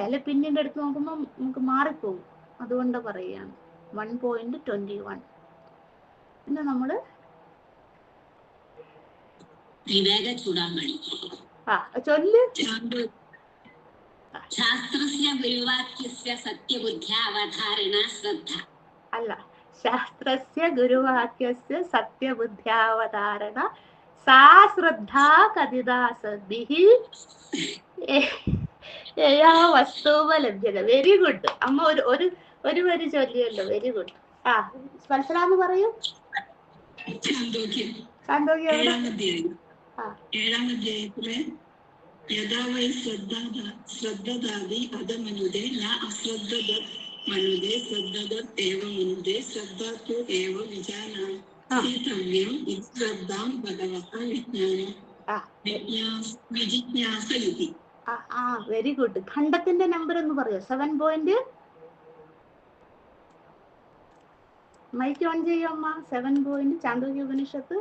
അല്ലെ പിന്നീട് എടുത്ത് നോക്കുമ്പോൾ നമുക്ക് മാറിപ്പോകും. അതുകൊണ്ട് പറയുകയാണ്. 1.21. പിന്നെ നമ്മള് ചൊല്ല്. ശാസ്ത്രസ്യ ഗുരുവാക്യസ്യ സത്യബുദ്ധ്യാവധാരണ ശ്രദ്ധ. അല്ല, ശാസ്ത്രസ്യ ഗുരുവാക്യസ്യ സത്യബുദ്ധ്യാവധാരണ സാ ശ്രദ്ധാ കഥിതാ സദ്ഭിഃ യയാ വസ്തുവ ലഭ്യത. വെരി ഗുഡ് അമ്മ. ഒരു ഒരു ഒരു വരി ചൊല്ലിയല്ലോ. Very good. ആ വത്സലാന്ന് പറയൂ. ചാന്തോക്യം ഏഴാം അധ്യായത്തിലെ യഥാ വൈ ശ്രദ്ധദാതി അധമനുദേ ന അശ്രദ്ധദ മനുദേ ശ്രദ്ധദത് ഏവ മനുദേ ശ്രദ്ധാതു ഏവ വിജാനാതിതവ്യം ഇത് ശ്രദ്ധാം ഭഗവത വിജിജ്ഞാസയിതി. Very good. ഖണ്ഡത്തിന്റെ നമ്പർ എന്ന് പറയോ? 7 പോയിന്റ്. മൈക്ക് ഓൺ ചെയ്യോ അമ്മ. 7 പോയിന്റ് ചാന്തോക്യ ഉപനിഷത്ത്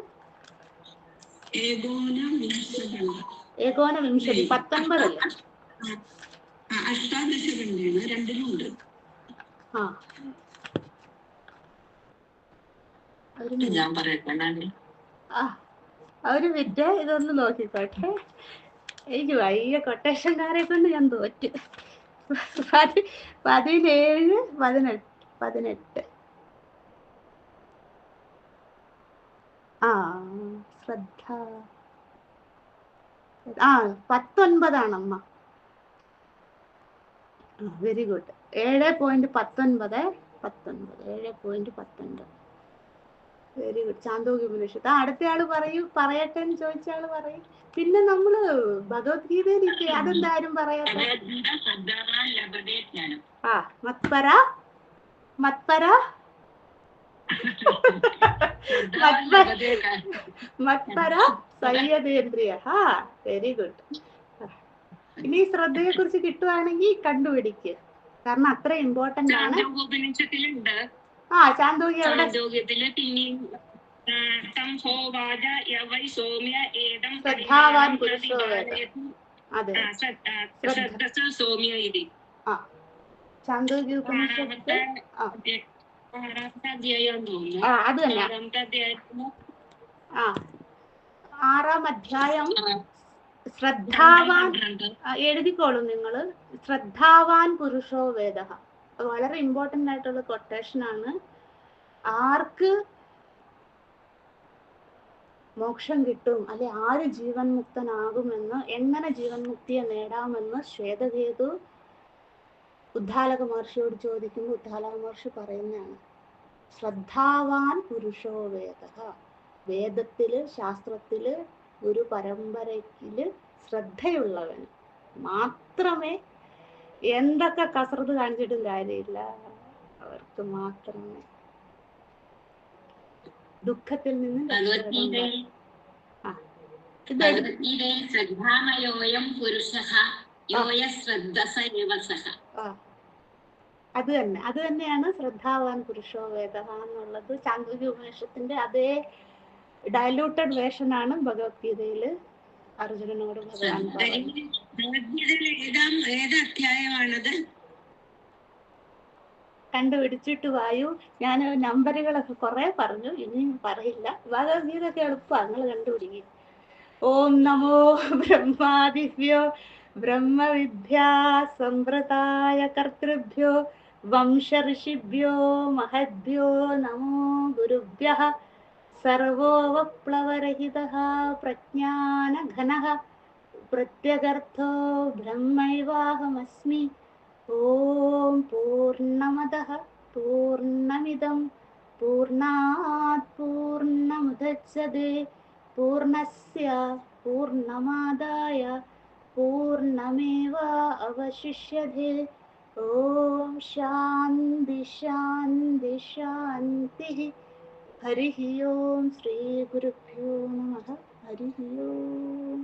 ഏകോന വിംശതി 19 അല്ലേ? അഷ്ടാദശഖണ്ഡേന രണ്ടിലുണ്ട്. ഞാൻ പറയട്ടെ. ഒരു മിനിറ്റ് ഇതൊന്ന് നോക്കിക്കോട്ടെ. എനിക്ക് വയ്യ, കൊട്ടേഷൻകാരെ കൊണ്ട് ഞാൻ തോറ്റ്. 17, 18 ശ്രദ്ധ 19 very good. 7.19 7.19 very good. Chandogya Upanishad. അടുത്തയാള് പറയൂ. പറയട്ടെ എന്ന് ചോദിച്ചാള് പറയും. പിന്നെ നമ്മള് ഭഗവത്ഗീതയിലേക്ക് അതെന്തായാലും പറയാത്ത മത്പര സംയതേന്ദ്രിയ. Very good. ഇനി ശ്രദ്ധയെ കുറിച്ച് കിട്ടുവാണെങ്കിൽ കണ്ടുപിടിക്കുക. കാരണം അത്ര ഇമ്പോർട്ടന്റ് ആണ്. ചാന്തോക്യത്തില് ശ്രദ്ധാവാൻ പുരുഷോ വേദ. അതെ, ചാന്തോക്യ ഉപനിഷത്ത് അത് തന്നെ. 6-ാം അധ്യായം ശ്രദ്ധാവാൻ. എഴുതിക്കോളും നിങ്ങള്. ശ്രദ്ധാവാൻ പുരുഷോ വേദ. വളരെ ഇമ്പോർട്ടന്റ് ആയിട്ടുള്ള കൊട്ടേഷൻ ആണ്. ആർക്ക് മോക്ഷം കിട്ടും, അല്ലെ ആര് ജീവൻ മുക്തനാകുമെന്ന്, എങ്ങനെ ജീവൻ മുക്തിയെ നേടാമെന്ന് ശ്വേതകേതു ഉദ്ദാലക മഹർഷിയോട് ചോദിക്കുമ്പോൾ ഉദ്ദാലക മഹർഷി പറയുന്നതാണ് ശ്രദ്ധാവാൻ പുരുഷോ വേദ. വേദത്തില്, ശാസ്ത്രത്തില്, ഗുരു പരമ്പരയില് ശ്രദ്ധയുള്ളവൻ മാത്രമേ, എന്തൊക്കെ കസർത്ത് കാണിച്ചിട്ടും കാര്യമില്ല, അവർക്ക് മാത്രമേ ദുഃഖത്തിൽ നിന്ന് അത് തന്നെയാണ് ശ്രദ്ധാവാൻ പുരുഷോ വേദ എന്നുള്ളത്. ചാന്തോക്യ ഉപനിഷത്തിന്റെ അതേ ഡയലൂട്ടഡ് വേർഷൻ ആണ് ഭഗവത്ഗീതയില് അർജുനനോട് ഭഗവാൻ പറഞ്ഞു. കണ്ടുപിടിച്ചിട്ട് വായു. ഞാൻ നമ്പറുകളൊക്കെ കുറെ പറഞ്ഞു, ഇനിയും പറയില്ല. ഭഗവത്ഗീതയൊക്കെ എളുപ്പമാണ്, നിങ്ങൾ കണ്ടുപിടിക്കും. ഓം നമോ ബ്രഹ്മാദിഭ്യോ ബ്രഹ്മവിദ്യാ സംവൃതായ കർത്തൃഭ്യോ വംശ ഋഷിഭ്യോ മഹദ്ഭ്യോ നമോ ഗുരുഭ്യഃ. സർവോപപ്ലവരഹിതഃ പ്രജ്ഞാനഘനഃ പ്രത്യഗർത്ഥോ ബ്രഹ്മൈവാഹമസ്മി. ഓം പൂർണ്ണമദഃ പൂർണ്ണമിദം പൂർണ്ണാത് പൂർണ്ണമുദച്യതേ പൂർണ്ണസ്യ പൂർണ്ണമാദായ പൂർണ്ണമേവാവശിഷ്യതേ. ഓം ശാന്തി ശാന്തി ശാന്തിഃ. ഹരിഃ ഓം. ശ്രീ ഗുരുഭ്യോ നമഃ. ഹരിഃ ഓം.